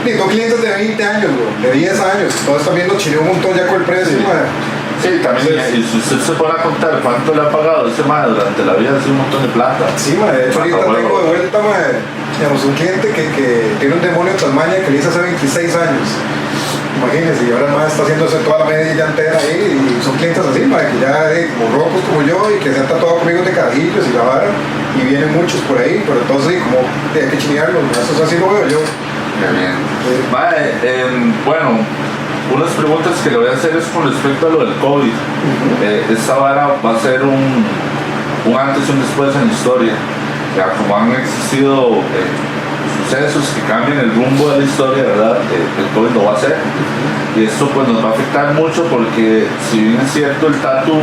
Tengo clientes de 20 años, de 10 años, todos también lo chineó un montón ya con el precio, Sí, también, y si usted se pone a contar cuánto le ha pagado ese durante la vida, es un montón de plata. Sí, de hecho ahorita tengo de vuelta, un cliente que tiene un demonio de Tasmania que le hice hace 26 años. Imagínense, y ahora está haciéndose toda la media entera ahí, y son clientes así, que ya como rocos como yo, y que se han tatuado conmigo de carajillos y la vara, y vienen muchos por ahí, pero entonces como hay que chinearlos, eso así lo veo yo. Bien. Bueno, unas preguntas que le voy a hacer es con respecto a lo del COVID. Esta vara va a ser un antes y un después en la historia. Ya, como han existido sucesos que cambien el rumbo de la historia, ¿verdad? El COVID lo va a hacer. Y esto pues nos va a afectar mucho porque si bien es cierto el tatu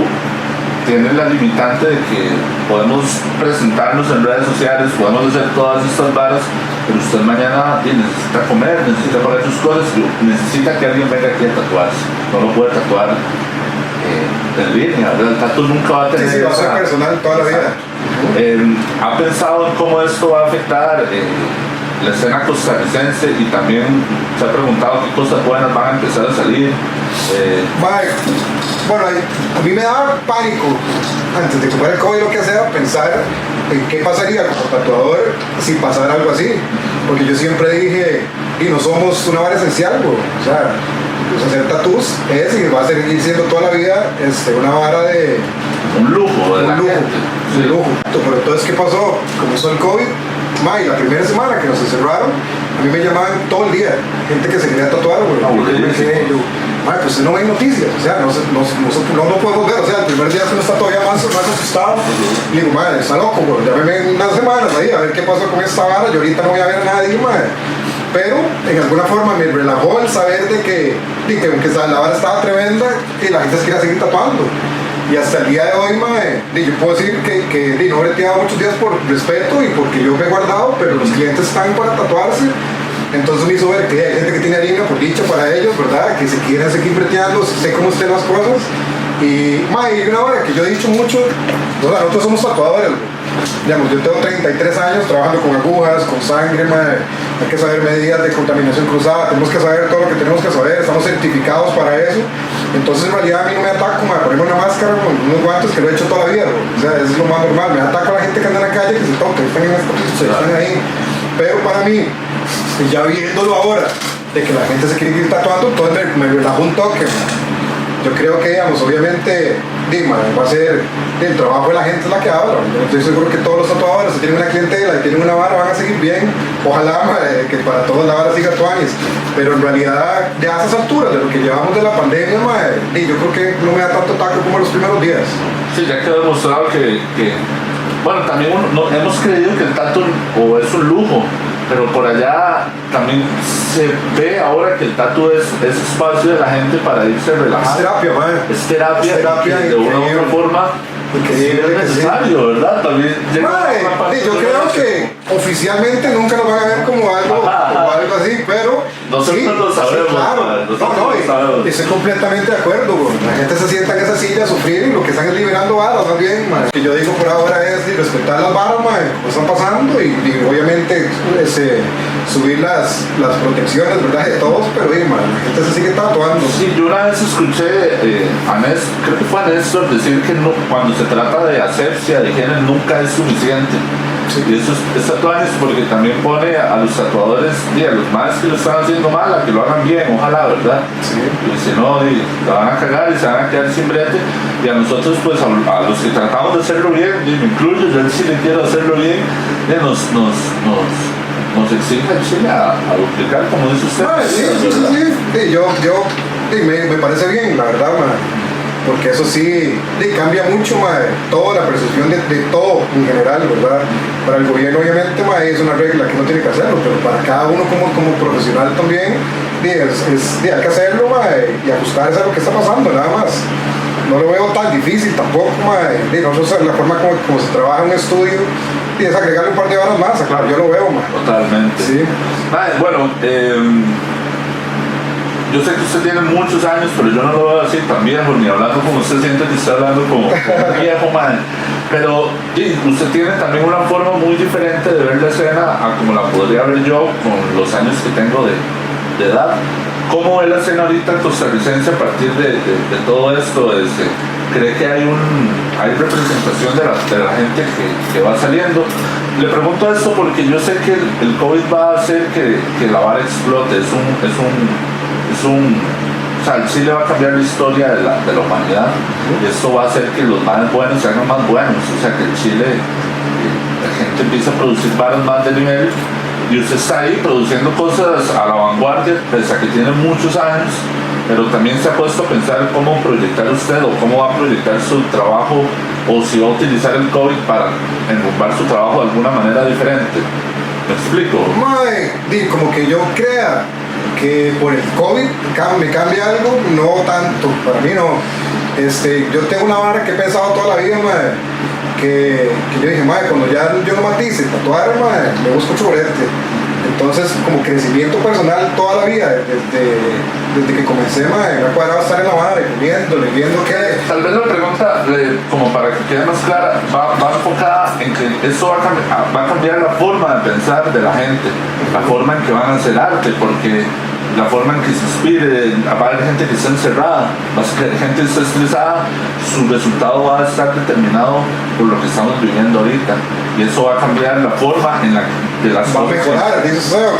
tiene la limitante de que podemos presentarnos en redes sociales, podemos hacer todas estas varas, pero usted mañana necesita comer, necesita pagar sus cosas, necesita que alguien venga aquí a tatuarse, no lo puede tatuar en línea, ¿verdad? El tatu nunca va a tener va a ser personal toda la vida. ¿Ha pensado en cómo esto va a afectar la escena costarricense y también se ha preguntado qué cosas buenas van a empezar a salir? Bueno, a mí me daba pánico antes de que fuera el COVID lo que sea pensar en qué pasaría como tatuador si pasara algo así, porque yo siempre dije, y no somos una vara esencial, bro. O sea, pues hacer tatús es y va a seguir siendo toda la vida una vara de un lujo, de la gente. Sí. Un lujo. Pero entonces, ¿qué pasó? Comenzó el COVID, y la primera semana que nos encerraron, a mí me llamaban todo el día, gente que se quería tatuar, pues no hay noticias, o sea, no podemos ver, o sea, el primer día uno está todavía más asustado, y digo, está loco, güey, llámeme en unas semanas ahí a ver qué pasó con esta vara, yo ahorita no voy a ver a nadie, pero en alguna forma me relajó el saber de que aunque la vara estaba tremenda, y la gente se quería seguir tatuando. Y hasta el día de hoy, yo puedo decir que no he breteado muchos días por respeto y porque yo me he guardado, pero los clientes están para tatuarse. Entonces me hizo ver que hay gente que tiene harina por dicho para ellos, ¿verdad? Que se quieren seguir breteando, sé cómo estén las cosas. Y una hora que yo he dicho mucho, nosotros somos tatuadores. Digamos, yo tengo 33 años trabajando con agujas, con sangre, hay que saber medidas de contaminación cruzada, tenemos que saber todo lo que tenemos que saber, estamos certificados para eso. Entonces en realidad a mí no me ataco a ponerme una máscara con unos guantes que lo he hecho toda la vida, bro. O sea, eso es lo más normal, me ataco a la gente que anda en la calle, que se toca, que están en esta posición, están ahí. Pero para mí, ya viéndolo ahora, de que la gente se quiere ir tatuando, entonces me relajo un toque. Yo creo que, digamos, obviamente, va a ser el trabajo de la gente es la que habla. Yo estoy seguro que todos los tatuadores que tienen una clientela y tienen una vara van a seguir bien. Ojalá que para todos la vara siga tuanis. Pero en realidad, ya a esas alturas de lo que llevamos de la pandemia, yo creo que no me da tanto taco como los primeros días. Sí, ya quedó demostrado que bueno, también hemos creído que el tatu es un lujo, pero por allá también se ve ahora que el tatu es espacio de la gente para irse a relajar. Es terapia, Es terapia y de una u otra forma es necesario, ¿verdad? También yo creo que oficialmente nunca nos van a ver como algo así, pero nosotros lo sabemos. Claro. Estoy completamente de acuerdo, bro. La gente se sienta en esa silla a sufrir y lo que están es liberando varas, más bien, Lo que yo digo por ahora es respetar las varas, como están pasando y obviamente subir las protecciones, ¿verdad? De todos, pero la gente se sigue tatuando. Sí, yo una vez escuché creo que fue a Néstor decir que cuando se trata de asepsia, de higiene, nunca es suficiente. Sí. Y eso es tatuajes porque también pone a los tatuadores y a los más que lo están haciendo mal a que lo hagan bien, ojalá, ¿verdad? Sí. Y si no, la van a cagar y se van a quedar sin brete. Y a nosotros, pues a los que tratamos de hacerlo bien, y me incluyo, yo sí le quiero hacerlo bien, nos exige el Chile a duplicar, como dice usted. Sí, me parece bien, la verdad, porque eso sí cambia mucho, toda la percepción de todo en general, ¿verdad? Para el gobierno obviamente es una regla que no tiene que hacerlo, pero para cada uno como profesional también hay que hacerlo y ajustarse a lo que está pasando, nada más. No lo veo tan difícil tampoco, nosotros la forma como se trabaja en un estudio es agregarle un par de horas más, claro, yo lo veo, Totalmente. Sí. Bueno, yo sé que usted tiene muchos años, pero yo no lo veo así tan viejo, ni hablando como usted siente que está hablando como viejo, Pero usted tiene también una forma muy diferente de ver la escena a como la podría ver yo con los años que tengo de edad. ¿Cómo ve la escena ahorita costarricense a partir de todo esto? ¿Cree que hay representación de la gente que va saliendo? Le pregunto esto porque yo sé que el COVID va a hacer que la vara explote. O sea, el Chile va a cambiar la historia de la humanidad y esto va a hacer que los más buenos se hagan más buenos. O sea, que el Chile, la gente empieza a producir varas más de nivel y usted está ahí produciendo cosas a la vanguardia, pese a que tiene muchos años, pero también se ha puesto a pensar cómo proyectar usted o cómo va a proyectar su trabajo o si va a utilizar el COVID para enrumbar su trabajo de alguna manera diferente. ¿Me explico? Mae, como que yo crea que por el COVID me cambia algo, no tanto, para mí no. Yo tengo una vara que he pensado toda la vida, mae, que yo dije, mae, cuando ya yo no matice, tatuar, mae, me busco chorete. Entonces, como crecimiento personal toda la vida, desde que comencé, mae, me ha cuadrado estar en la vara, leyendo que... Tal vez la pregunta, como para que quede más clara, va enfocada en que eso va a cambiar la forma de pensar de la gente, la forma en que van a hacer arte, porque la forma en que se inspire, va a haber gente que está encerrada, va a ser gente que está estresada, su resultado va a estar determinado por lo que estamos viviendo ahorita, y eso va a cambiar la forma en la que las va a cosas mejorar,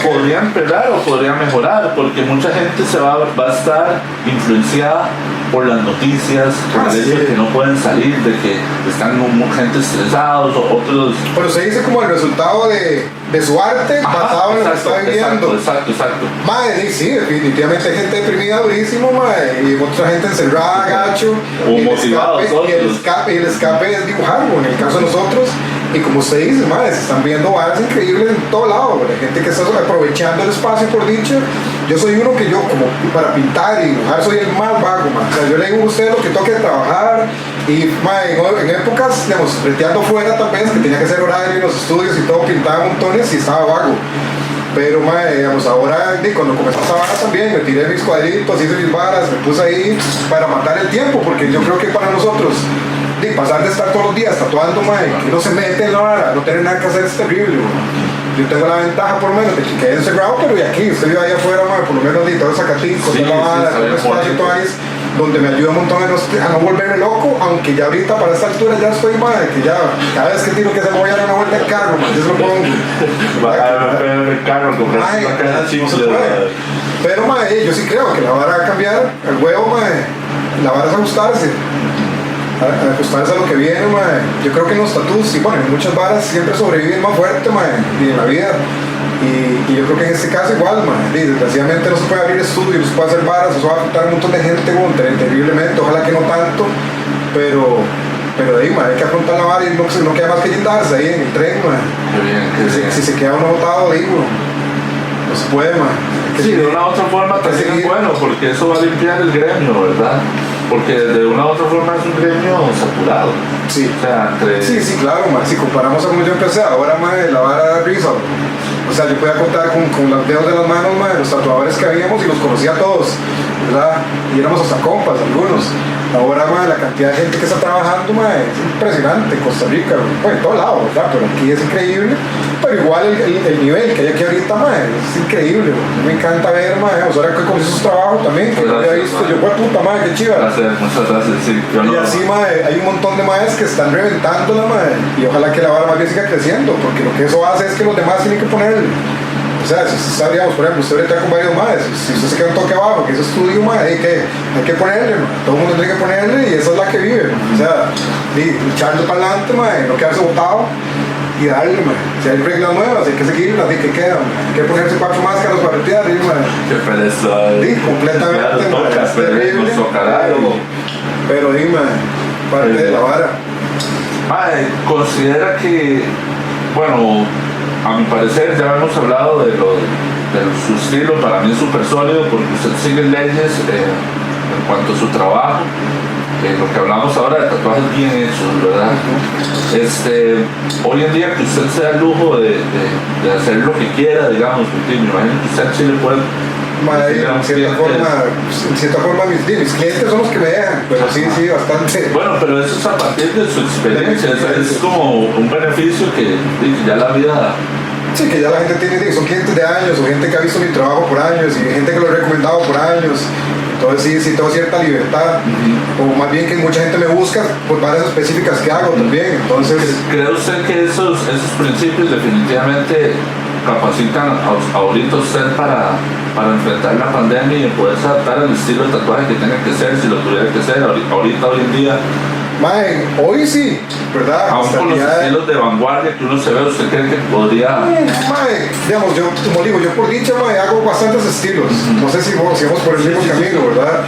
podría empeorar o podría mejorar, porque mucha gente va a estar influenciada por las noticias, por el hecho de que no pueden salir, de que están gente estresados o otros. Pero se dice como el resultado de su arte basado en lo que está viviendo. Exacto. Madre, sí, definitivamente hay gente deprimida durísimo, madre, y otra gente encerrada, gacho. O motivados. Y el escape es dibujar, en el caso de nosotros. Y como usted dice, madre, se están viendo varas increíbles en todo lado, la gente que está aprovechando el espacio, por dicho. Yo soy uno que yo, como para pintar y dibujar, soy el más vago, man. O sea, yo le digo a usted lo que toque trabajar. Y madre, en épocas, digamos, breteando fuera tal vez, que tenía que hacer horario en los estudios y todo, pintaba montones y estaba vago. Pero madre, digamos, ahora cuando comencé esta vara también, me tiré mis cuadritos, hice mis varas, me puse ahí para matar el tiempo, porque yo creo que para nosotros pasar de estar todos los días tatuando, madre, que uno se mete en la vara, no tener nada que hacer es terrible, man. Yo tengo la ventaja por lo menos de que quedé encerrado, pero y aquí, usted vive ahí afuera, madre, por lo menos de todo el Zacatico, toda la vara, todo el espacio, todo ahí, donde me ayuda un montón a no volverme loco, aunque ya ahorita para esta altura ya estoy, madre, que ya cada vez que tiro que se me voy a dar una vuelta al carro, madre, yo se lo pongo. Va a ver el carro, comprarse una caja de chips. Pero, madre, yo sí creo que la vara va a cambiar, el huevo, madre, la vara es ajustarse. Ajustarse a lo que viene, mae. Yo creo que en los tatús y bueno, en muchas varas siempre sobreviven más fuerte, mae, y en la vida. Y yo creo que en este caso igual, mae. Desgraciadamente no se puede abrir estudios, no se puede hacer varas, eso va a afectar a un montón de gente terriblemente, ojalá que no tanto, pero de ahí, mae, hay que afrontar la vara y no queda más que guindarse ahí en el tren, mae. Si se queda uno botado, digo, no se puede, mae. Sí, de una u otra forma también es bueno, porque eso va a limpiar el gremio, ¿verdad? Porque de una u otra forma es un gremio saturado. Sí. O sea, sí, claro, man. Si comparamos a como yo empecé, ahora, man, la vara da risa. O sea, yo podía contar con los dedos de las manos, man, los tatuadores que habíamos y los conocía a todos, ¿verdad? Y éramos hasta compas, algunos. Ahora, man, la cantidad de gente que está trabajando, man, es impresionante en Costa Rica, bueno, en todos lados, ¿verdad? Pero aquí es increíble. Pero igual el nivel que hay aquí ahorita, man, es increíble, man. Me encanta ver, man, ahora que comienzo sus trabajos también, que no había visto, yo fue puta, man, qué chiva. Muchas gracias, sí. Y así, mae, hay un montón de maes que están reventándola, mae, y ojalá que la vara más bien siga creciendo, porque lo que eso hace es que los demás tienen que ponerle. O sea, si sabríamos, por ejemplo, usted ahorita con varios maes, si usted se queda un toque abajo, que es estudio, mae, hay que ponerle, mae. Todo el mundo tiene que ponerle y esa es la que vive, mae. O sea, echarlo para adelante, mae, no quedarse botado y darle, mae. Si hay reglas nuevas, hay que seguirlas, ¿qué queda? Hay que ponerse 4 máscaras para retear, mae. Qué pereza. Sí, completamente, mae, es terrible. Pero dime, parte de la vara. Considera que, bueno, a mi parecer ya hemos hablado de su estilo, para mí es súper sólido porque usted sigue leyes en cuanto a su trabajo, lo que hablamos ahora de tatuajes bien hechos, ¿verdad? Hoy en día que usted se da el lujo de hacer lo que quiera, digamos, porque me imagino que usted sí le puede... En cierta forma mis clientes son los que me dejan, pero sí, bastante. Bueno, pero eso es a partir de su experiencia, es como un beneficio que ya la vida... Sí, que ya la gente tiene, son clientes de años, o gente que ha visto mi trabajo por años, y gente que lo he recomendado por años. Entonces sí tengo cierta libertad, o más bien que mucha gente me busca por varias específicas que hago también, entonces... ¿Cree usted que esos principios definitivamente capacitan ahorita usted para enfrentar la pandemia y poder adaptar el estilo de tatuaje que tenga que ser, si lo tuviera que hacer ahorita, hoy en día, Mae, hoy sí, ¿verdad? Aún con los estilos de vanguardia que uno se ve, ¿usted cree que podría...? Mae, digamos, yo, como digo, yo por dicha, mae, hago bastantes estilos. No sé si vamos por el mismo camino, ¿verdad?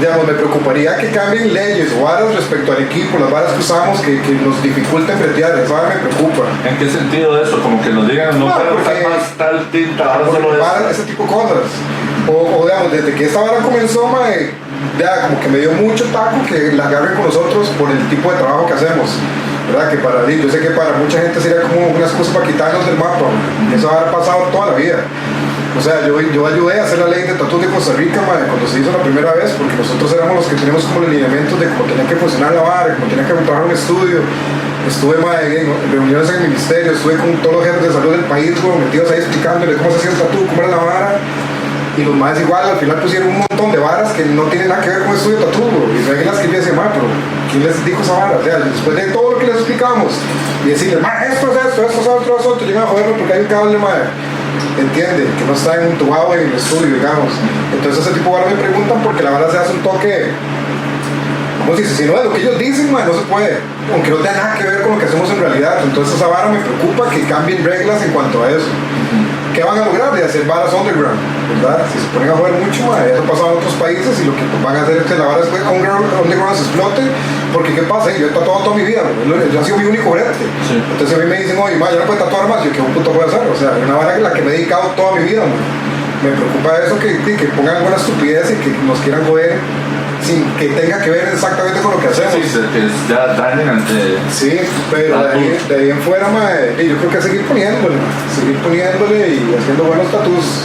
Digamos, me preocuparía que cambien leyes o varas respecto al equipo, las varas que usamos que nos dificulten bretear, esa vara me preocupa. ¿En qué sentido eso? Como que nos digan, no puede usar más tal tinta, ahora solo eso. Ese tipo de cosas. O digamos, desde que esta vara comenzó, mae, ya como que me dio mucho taco que la agarren con nosotros por el tipo de trabajo que hacemos, ¿verdad? Que para yo sé que para mucha gente sería como una excusa para quitarnos del mapa, ¿no? Eso ha pasado toda la vida. O sea, yo ayudé a hacer la ley de tatuajes de Costa Rica, madre, cuando se hizo la primera vez, porque nosotros éramos los que teníamos como los lineamientos de cómo tenía que funcionar la vara, cómo tenía que trabajar un estudio. Estuve, madre, en reuniones en el ministerio, estuve con todos los jefes de salud del país, bueno, metidos ahí explicándole cómo se hacía el tatu, cómo era la vara. Y los más igual, al final pusieron un montón de varas que no tienen nada que ver con el estudio de tatu, y reglas que yo decía, pero ¿quién les dijo esa vara? O sea, después de todo lo que les explicamos, y decirles, esto es esto, esto es otro, llegan a joderme porque hay un cable, madre. Entiende, que no está entubado en el estudio, digamos. Entonces ese tipo de varas me preguntan porque la vara se hace un toque, como si no es lo que ellos dicen, man, no se puede, aunque no tenga nada que ver con lo que hacemos en realidad. Entonces esa vara me preocupa que cambien reglas en cuanto a eso. ¿Qué van a lograr? De hacer varas underground, ¿verdad? Si se ponen a joder mucho, man, eso ha pasado en otros países y lo que van a hacer es que la vara underground se explote, porque ¿qué pasa? Yo he tatuado toda mi vida, yo he sido mi único brete. Sí. Entonces a mí me dicen, oye, man, yo no puedo tatuar más, yo qué un puto puedo hacer, o sea, una vara en la que me he dedicado toda mi vida, man. Me preocupa eso que pongan alguna estupidez y que nos quieran joder sin que tenga que ver exactamente con lo que hacemos. Sí, que ya dañen ante... Sí, pero de ahí en fuera, mae, yo creo que seguir poniéndole y haciendo buenos tatus.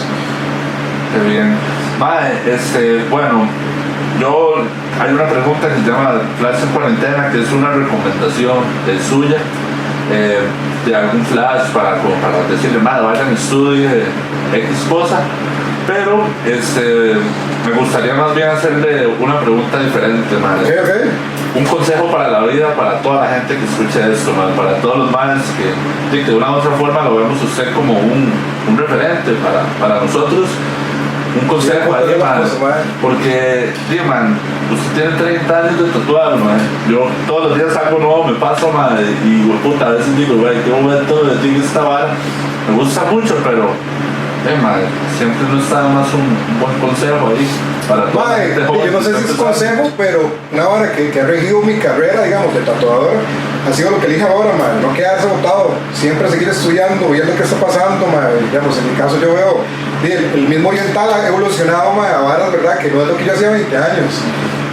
Qué bien. Mae, bueno, hay una pregunta que se llama Flash en Cuarentena, que es una recomendación suya, de algún flash para decirle, mae, vayan, estudie X cosa. Pero me gustaría más bien hacerle una pregunta diferente, madre. Okay. Un consejo para la vida, para toda la gente que escuche esto, madre, para todos los madres que de una u otra forma lo vemos usted como un referente para nosotros. Un consejo ahí, madre. Porque, man, usted tiene 30 años de tatuar, madre. Yo todos los días algo nuevo me paso, madre. Y, puta, a veces digo, güey, qué momento de ti esta vara. Me gusta mucho, pero... madre, siempre no está más un buen consejo ahí para toda la gente joven. Yo no sé si es consejo, pero una hora que ha regido mi carrera, digamos, de tatuador, ha sido lo que dije ahora, madre, no quedarse botado, siempre seguir estudiando, viendo qué está pasando, madre. Digamos, en mi caso yo veo, el mismo oriental ha evolucionado, madre, a varas, ¿verdad? Que no es lo que yo hacía 20 años.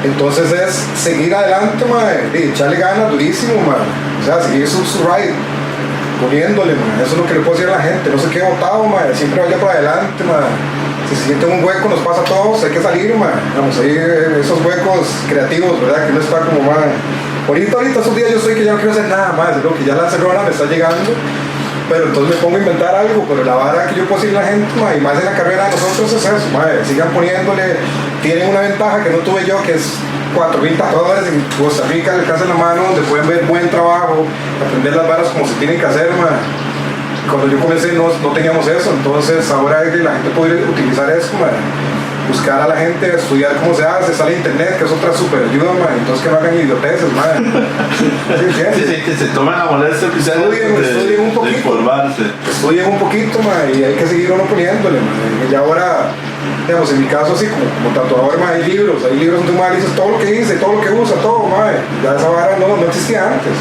Entonces es seguir adelante, madre, echarle ganas durísimo, madre. O sea, seguir su ride. Poniéndole, man. Eso es lo que le puedo decir a la gente, no se quede botado, man. Siempre vaya para adelante, man. Si se siente un hueco, nos pasa a todos, hay que salir, man. Vamos, hay esos huecos creativos, ¿verdad? Que uno está como, man. Ahorita, esos días yo soy que ya no quiero hacer nada más, creo que ya la cerrona me está llegando, pero entonces me pongo a inventar algo, pero la vara que yo puedo decirle a la gente, man, y más en la carrera de nosotros es eso, man. Sigan poniéndole, tienen una ventaja que no tuve yo, que es 4.000 tatuadores en Costa Rica al alcance de la mano, donde pueden ver buen trabajo, aprender las varas como se tienen que hacer, man. Cuando yo comencé no teníamos eso, entonces ahora la gente puede utilizar eso, man. Buscar a la gente, estudiar cómo se hace, sale internet, que es otra super ayuda, man. Entonces que no hagan idioteces, man. Sí, que se tomen la molestia que estudien un poquito, de informarse. Estudien un poquito, man, y hay que seguir uno poniéndole, man. Y ahora, digamos, en mi caso así, como tatuador, man, hay libros donde uno dices todo lo que dice, todo lo que usa, todo, man. Ya esa vara no existía antes.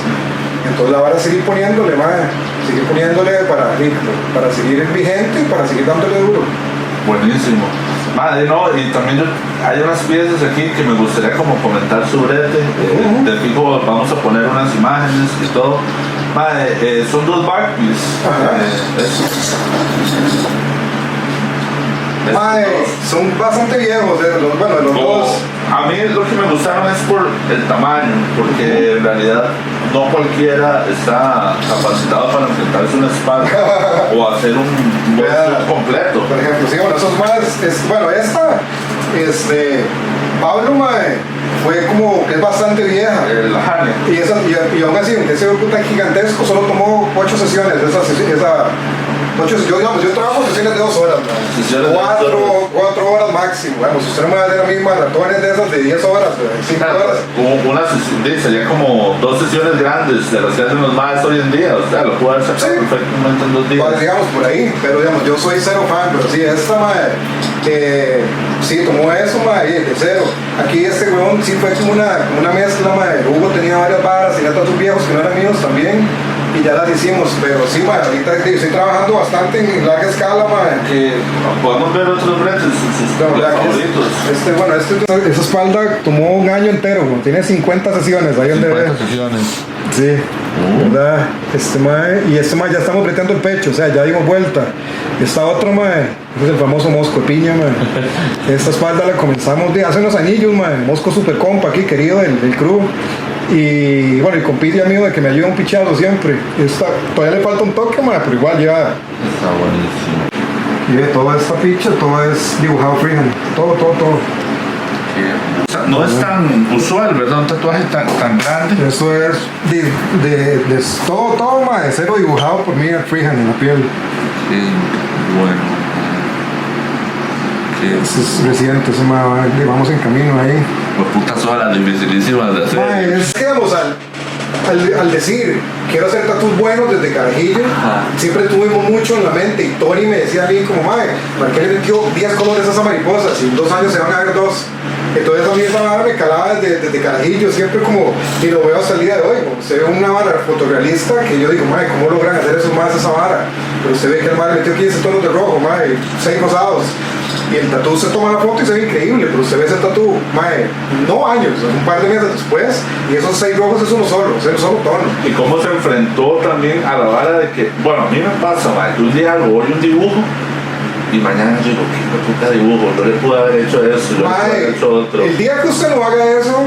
Entonces la vara es seguir poniéndole, man. Seguir poniéndole para seguir vigente y para seguir dándole duro. Buenísimo. Madre, no, y también hay unas piezas aquí que me gustaría como comentar sobre de fijo vamos a poner unas imágenes y todo. Madre, son dos Barclays. Son bastante viejos, de los dos. A mí lo que me gustaron es por el tamaño, porque en realidad no cualquiera está capacitado para enfrentarse a una espada o hacer un bolso completo. Por ejemplo, sí, bueno, esos más, esta, Pablo, mae, fue como, es bastante vieja. El Hane. Y aún así, aunque ese grupo tan gigantesco, solo tomó 8 sesiones esa yo trabajo sesiones de 2 horas, Sesiones de 2 horas. 4 horas máximo. Bueno, si usted no me va a hacer a mí maratones de esas de 10 horas, 5 horas. Serían como 2 sesiones grandes de las que hacen los más hoy en día, o sea, lo puedo hacer perfectamente en 2 días. Pues, digamos por ahí, pero digamos, yo soy cero fan, pero sí, esta madre, sí, tomó eso, madre, de cero. Aquí este weón sí fue como una mezcla, madre. Hugo tenía varias varas, tenía tantos viejos que no eran míos también, y ya las hicimos, pero sí, madre, ahorita estoy trabajando bastante en larga escala, madre. Que podemos ver otros bretes, sus favoritos. Esa espalda tomó un año entero, ¿no? Tiene 50 sesiones, ahí donde ve. sesiones. Sí, ¿verdad? Este mae ya estamos breteando el pecho, o sea, ya dimos vuelta. Esta otra mae, es el famoso mosco de piña, mae. Esta espalda la comenzamos de hace unos anillos, mae. Mosco super compa aquí, querido del crew. Y bueno, el compilla mío de que me ayuda un pichado siempre. Todavía le falta un toque, mae, pero igual ya. Está buenísimo. Y ve, toda esta picha, todo es dibujado freehand. Todo. O sea, no es tan usual, ¿verdad? Un tatuaje tan grande. Eso es de todo, mae, cero dibujado por mí freehand en la piel. Sí, bueno. Eso es reciente, eso vamos en camino ahí. Pues putas horas dificilísimas de hacer. Mae, es que vamos al decir quiero hacer tatuajes buenos desde carajillo, siempre tuvimos mucho en la mente y Tony me decía a mí como mae, ¿para qué le metió 10 colores a esa mariposa? Si en 2 años se van a ver 2. Entonces a mí esa vara me calaba desde carajillo, siempre como, y lo veo hasta el día de hoy, como se ve una vara fotorrealista que yo digo, mae, ¿cómo logran hacer eso más esa vara? Pero usted ve que el mae metió 15 tonos de rojo, mae, 6 rosados. Y el tatú se toma la foto y se ve increíble, pero usted ve ese tatú, mae, no años, un par de meses después, y esos 6 rojos es uno solo, es un solo tono. Y cómo se enfrentó también a la vara de que, bueno, a mí me pasa, mae, que un día hago hoy un dibujo y mañana digo, qué puta dibujo, yo le pude haber hecho eso, yo le pude haber hecho otro. El día que usted no haga eso,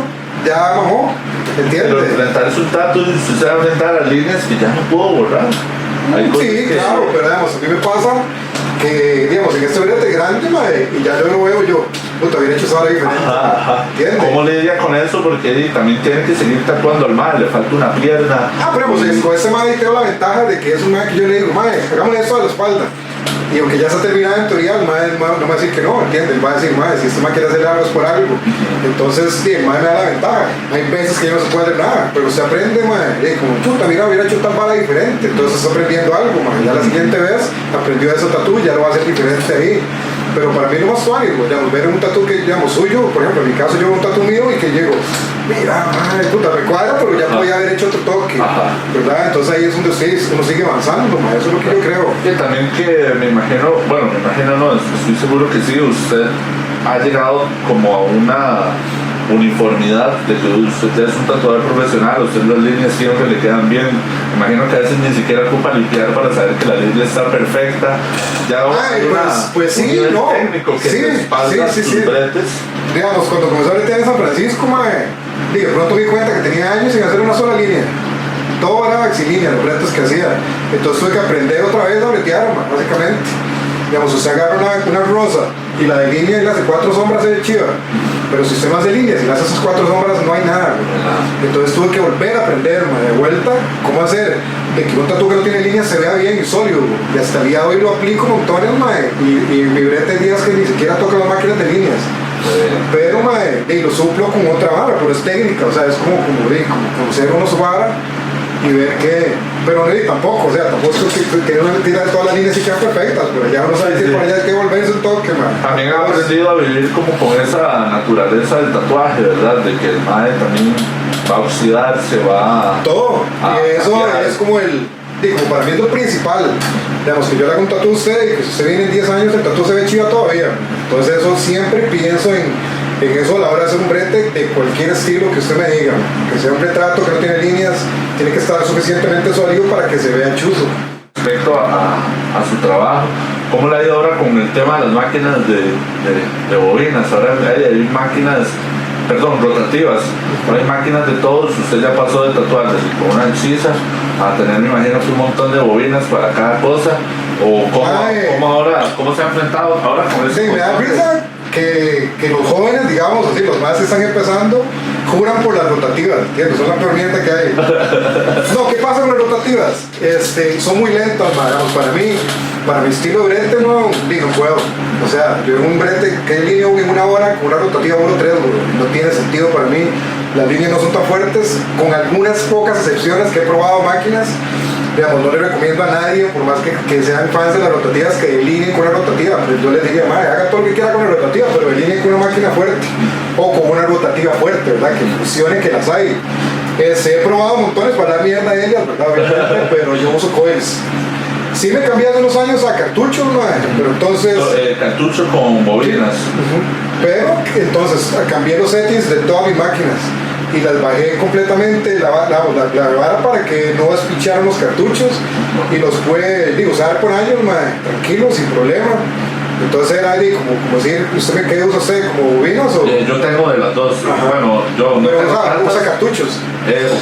ya mamó, ¿entiende? Pero enfrentarse un tatu y usted se va a enfrentar a líneas que ya no puedo borrar. Sí, claro, pero digamos, a mí me pasa que, digamos, en este brete grande, mae, y ya yo lo veo yo, puta, hubiera hecho esa hora diferente. ¿Entiendes? ¿Cómo lidia con eso? Porque también tiene que seguir tatuando al mae, le falta una pierna. Pero pues con ese mae tengo la ventaja de que es un mae que yo le digo, mae, hagámosle esto a la espalda. Y aunque ya está terminada en teoría, el mae no me va a decir que no, ¿entiendes? Él va a decir, mae, si este mae quiere hacer algo es por algo. Entonces, sí, el mae me da la ventaja. Hay veces que no se puede hacer nada, pero se aprende, mae, como puta, mira, hubiera hecho tal bala diferente. Entonces está aprendiendo algo, mae. Ya la siguiente vez aprendió ese tatú, ya lo va a hacer diferente ahí. Pero para mí lo más suave, digamos, ver un tatú que, digamos, suyo, por ejemplo, en mi caso yo veo un tatú mío y que llego, mira, madre, puta, me cuadra, pero ya podía haber hecho otro toque, ¿verdad? Entonces ahí es donde uno sigue avanzando, eso es lo que yo creo. Y también que me imagino no, estoy seguro que sí, usted ha llegado como a una uniformidad de que usted es un tatuador profesional, usted las líneas siempre le quedan bien. Me imagino que a veces ni siquiera ocupa limpiar para saber que la línea está perfecta. Ya pues sí, un no, técnico que sí. bretes. Digamos, cuando comencé a bretear en San Francisco, de pronto me di cuenta que tenía años sin hacer una sola línea. Todo era axilínea, los bretes que hacía. Entonces tuve que aprender otra vez a bretear, básicamente. Digamos, usted agarra una rosa y la delinea y le hace 4 sombras de chiva. Pero si usted no hace líneas y le hace esas 4 sombras, no hay nada. Entonces tuve que volver a aprender, de vuelta, cómo hacer de que un tatu que no tiene líneas se vea bien y sólido. Y hasta el día de hoy lo aplico montones, y mi brete hay días que ni siquiera toca las máquinas de líneas. Pero, y lo suplo con otra vara, pero es técnica, o sea, es como conocer unos vara y ver que, pero tampoco es que uno le tira todas las líneas y quedan perfectas, pero ya uno sabe que por allá hay que volverse un toque, También ha aprendido a vivir como con esa naturaleza del tatuaje, ¿verdad? De que el mae también va a oxidarse, va a... Todo, y eso cambiar. es como como para mí es lo principal. Digamos que yo le hago un tatu a usted y que si usted viene en 10 años el tatu se ve chiva todavía. Entonces eso siempre pienso en eso a la hora de hacer un brete de cualquier estilo que usted me diga. Que sea un retrato que no tiene líneas, tiene que estar suficientemente sólido para que se vea chuzo. Respecto a su trabajo, ¿cómo le ha ido ahora con el tema de las máquinas de bobinas? Ahora hay máquinas, rotativas. Ahora hay máquinas de todos. Usted ya pasó de tatuar con una hechiza a tener, me imagino, un montón de bobinas para cada cosa. ¿O cómo se ha enfrentado ahora con eso? Sí, me da risa que los jóvenes, digamos así, los más que están empezando, juran por las rotativas, ¿entiendes? Son la peor mierda que hay. No, ¿qué pasa con las rotativas? Son muy lentas, digamos, para mi estilo de brete, no puedo. O sea, yo en un brete que línea en una hora, con una rotativa 1-3, no tiene sentido para mí. Las líneas no son tan fuertes, con algunas pocas excepciones que he probado máquinas. Digamos, no le recomiendo a nadie, por más que sean fans de las rotativas, que delineen con una rotativa. Pero yo les diría, haga todo lo que quiera con la rotativa, pero delineen con una máquina fuerte o con una rotativa fuerte, ¿verdad? Que funcione, que las hay. He probado montones para dar mierda a ellas, ¿verdad? Obviamente, pero yo uso coils. Sí me cambié hace unos años a cartuchos, pero entonces... cartucho con bobinas. Pero entonces cambié los settings de todas mis máquinas y las bajé completamente, la vara para que no despicharan los cartuchos y los pude usar por años, tranquilo, sin problema. Entonces era como decir, ¿usted qué usa usted? ¿Como bobinas o...? Yo tengo de las dos. Ajá. Bueno, yo no pero tengo usa cartuchos.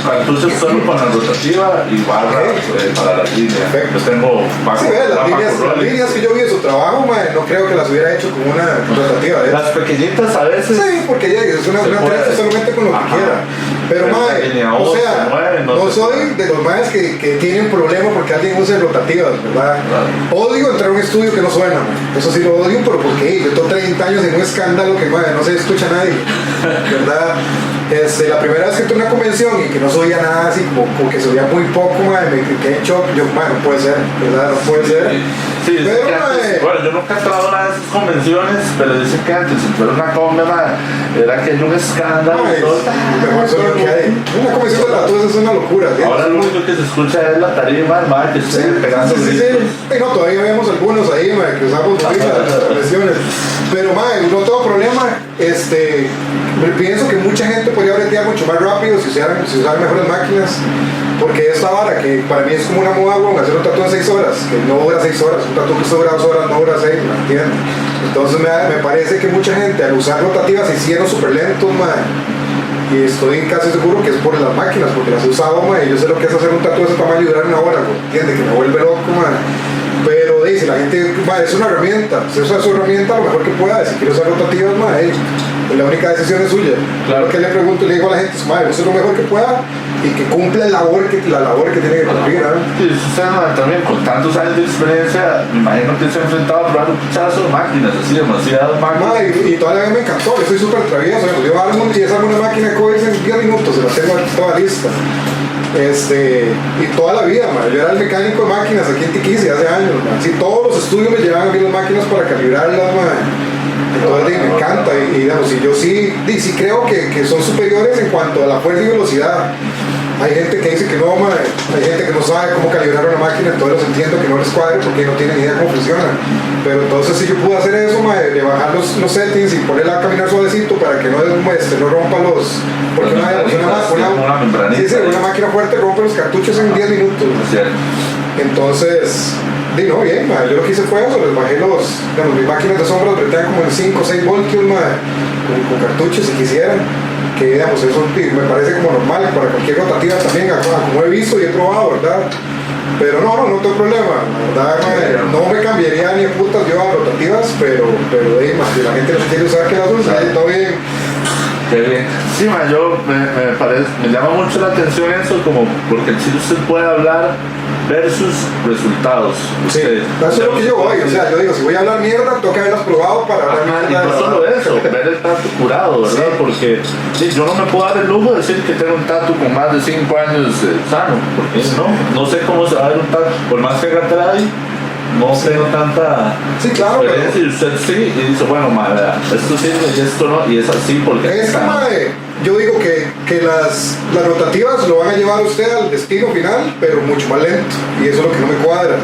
Cartuchos solo con la rotativa y barra para las líneas. Perfecto. Yo tengo Sí, las líneas que yo vi en su trabajo, no creo que las hubiera hecho con una rotativa. Las pequeñitas a veces. Sí, porque ya es una trenza solamente con lo que quiera. Pero o sea, no soy de los maes que tienen problemas porque alguien use rotativas, ¿verdad? Odio entrar a un estudio que no suena, eso sí lo odio, pero porque yo tengo 30 años en un escándalo que no se escucha a nadie, ¿verdad? La primera vez que tuve una convención y que no se oía nada así, como que se oía muy poco, me quedé en shock. Yo, no puede ser, ¿verdad? No puede ser. Sí, pero, bueno, yo nunca he entrado a una de esas convenciones, pero dicen que antes, si fuera una convención, era que hay un escándalo y todo. Mejor solo que hay. Una convención de tatuajes es una locura. ¿sí? Ahora lo único que se escucha es la tarima, que estén pegando gritos. No, todavía vemos algunos ahí, que usamos las convenciones. Pero, no tengo problema. Pienso que mucha gente podría bretear mucho más rápido si usaran mejores máquinas, porque esta vara que para mí es como una moda, hacer un tatu en 6 horas, que no dura 6 horas, un tatu que dura 2 horas no dura 6, ¿me entiendes? Entonces me parece que mucha gente al usar rotativas se hicieron súper lentos, y estoy casi seguro que es por las máquinas, porque las he usado, y yo sé lo que es hacer un tatu de ese tamaño y durar 1 hora, ¿entiendes? Que me vuelve loco, pero si la gente, es una herramienta, si usa su herramienta lo mejor que pueda, si quiere usar rotativas, la única decisión es suya. Claro que le digo a la gente, eso es lo mejor que pueda y que cumpla la labor que tiene que cumplir. Sí, usted también con tantos años de experiencia, me imagino que se ha enfrentado a probar un pichazo de máquinas, así demasiadas máquinas. Y todavía me encantó, yo soy súper travieso, yo armo una máquina de coils en 10 minutos, se la tengo toda lista. Y toda la vida, yo era el mecánico de máquinas aquí en Tiquisi hace años, así todos los estudios me llevaban a mí las máquinas para calibrarlas, entonces me encanta y digamos, y yo sí creo que son superiores en cuanto a la fuerza y velocidad. Hay gente que dice que no, hay gente que no sabe cómo calibrar una máquina, entonces los entiendo que no les cuadre porque no tienen idea cómo funciona. Pero entonces si yo pude hacer eso, de bajar los settings y ponerla a caminar suavecito para que no rompa los... Porque una máquina fuerte rompe los cartuchos en 10 minutos. Entonces, bien, yo lo que hice fue eso, les bajé mis máquinas de sombras bretean como en 5 o 6 voltios, con cartuchos si quisieran. Que digamos, eso me parece como normal para cualquier rotativa también, como he visto y he probado, ¿verdad? Pero no tengo problema, ¿verdad? No me cambiaría ni a putas yo a rotativas, pero si la gente no quiere usar, que las use, todo bien. Qué bien. Sí, me llama mucho la atención eso, como porque en Chile usted puede hablar versus resultados. Sí, eso es lo que yo voy, yo digo, si voy a hablar mierda, tengo que haberlas probado para hablar mierda. Y no solo eso, ver el tatu curado, ¿verdad? Sí. Porque yo no me puedo dar el lujo de decir que tengo un tatu con más de 5 años sano, porque no sé cómo se va a ver un tatu, por más que agarre ahí. No tengo tanta experiencia y usted sí, y dice, bueno, esto sirve y esto no, y es así porque... Yo digo que las rotativas lo van a llevar a usted al destino final, pero mucho más lento, y eso es lo que no me cuadra.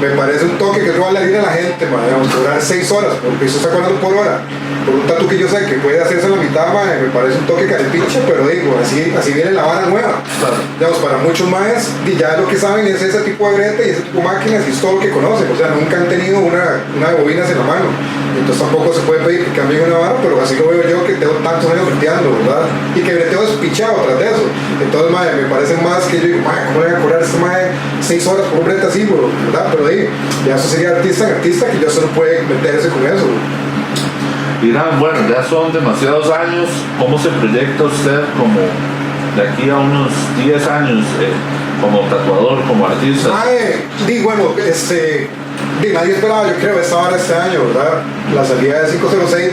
Me parece un toque que roba la vida a la gente, durar 6 horas, porque eso está cobrando por hora. Por un tatu que yo sé que puede hacerse en la mitad, me parece un toque carepiche, pero digo, así viene la vara nueva. Claro. Digamos, para muchos más, ya lo que saben es ese tipo de brete y ese tipo de máquinas y es todo lo que conocen, o sea, nunca han tenido una de bobinas en la mano. Entonces tampoco se puede pedir que cambien una vara, pero así lo veo yo que tengo tantos años breteando, ¿verdad? Y que breteo despichado tras de eso. Entonces, me parece más que yo digo, ¿cómo le voy a cobrar a este 6 horas por un brete así, ¿verdad? Pero ya eso sería artista en artista que ya solo puede meterse con eso. Irán, bueno, ya son demasiados años. ¿Cómo se proyecta usted como de aquí a unos 10 años como tatuador, como artista? Bueno, nadie esperaba, yo creo, esta hora este año, ¿verdad? La salida de 506,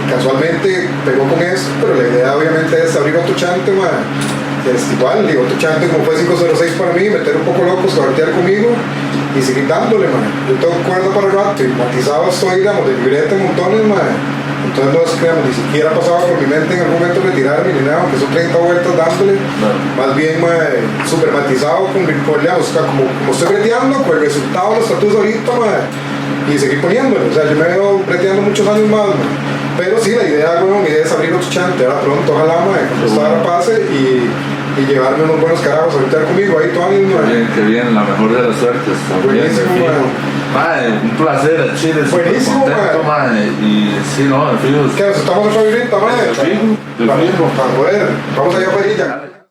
casualmente pegó con eso, pero la idea obviamente es abrir otro chante, igual, otro chante como fue 506 para mí, meter un poco locos, cabartear conmigo y seguir dándole, yo tengo cuerda para el rato y matizado estoy, digamos, de libreta montones, entonces no es que ni siquiera pasaba por mi mente en algún momento retirarme ni nada, aunque son 30 vueltas dándole, más bien super matizado digamos, como estoy breteando con el resultado de los tatuajes ahorita, y seguir poniéndole, o sea, yo me veo breteando muchos años más, pero sí, la idea es abrir otro chante, ahora pronto, ojalá, cuando esta hora pase y llevarme unos buenos carajos ahorita conmigo, ahí todo años, Qué bien, la mejor de las suertes. Buenísimo, un placer, el Chile, buenísimo, y sí, no, el fijo. Que nos estamos en Favorita, El fijo. para poder, vamos allá para ella.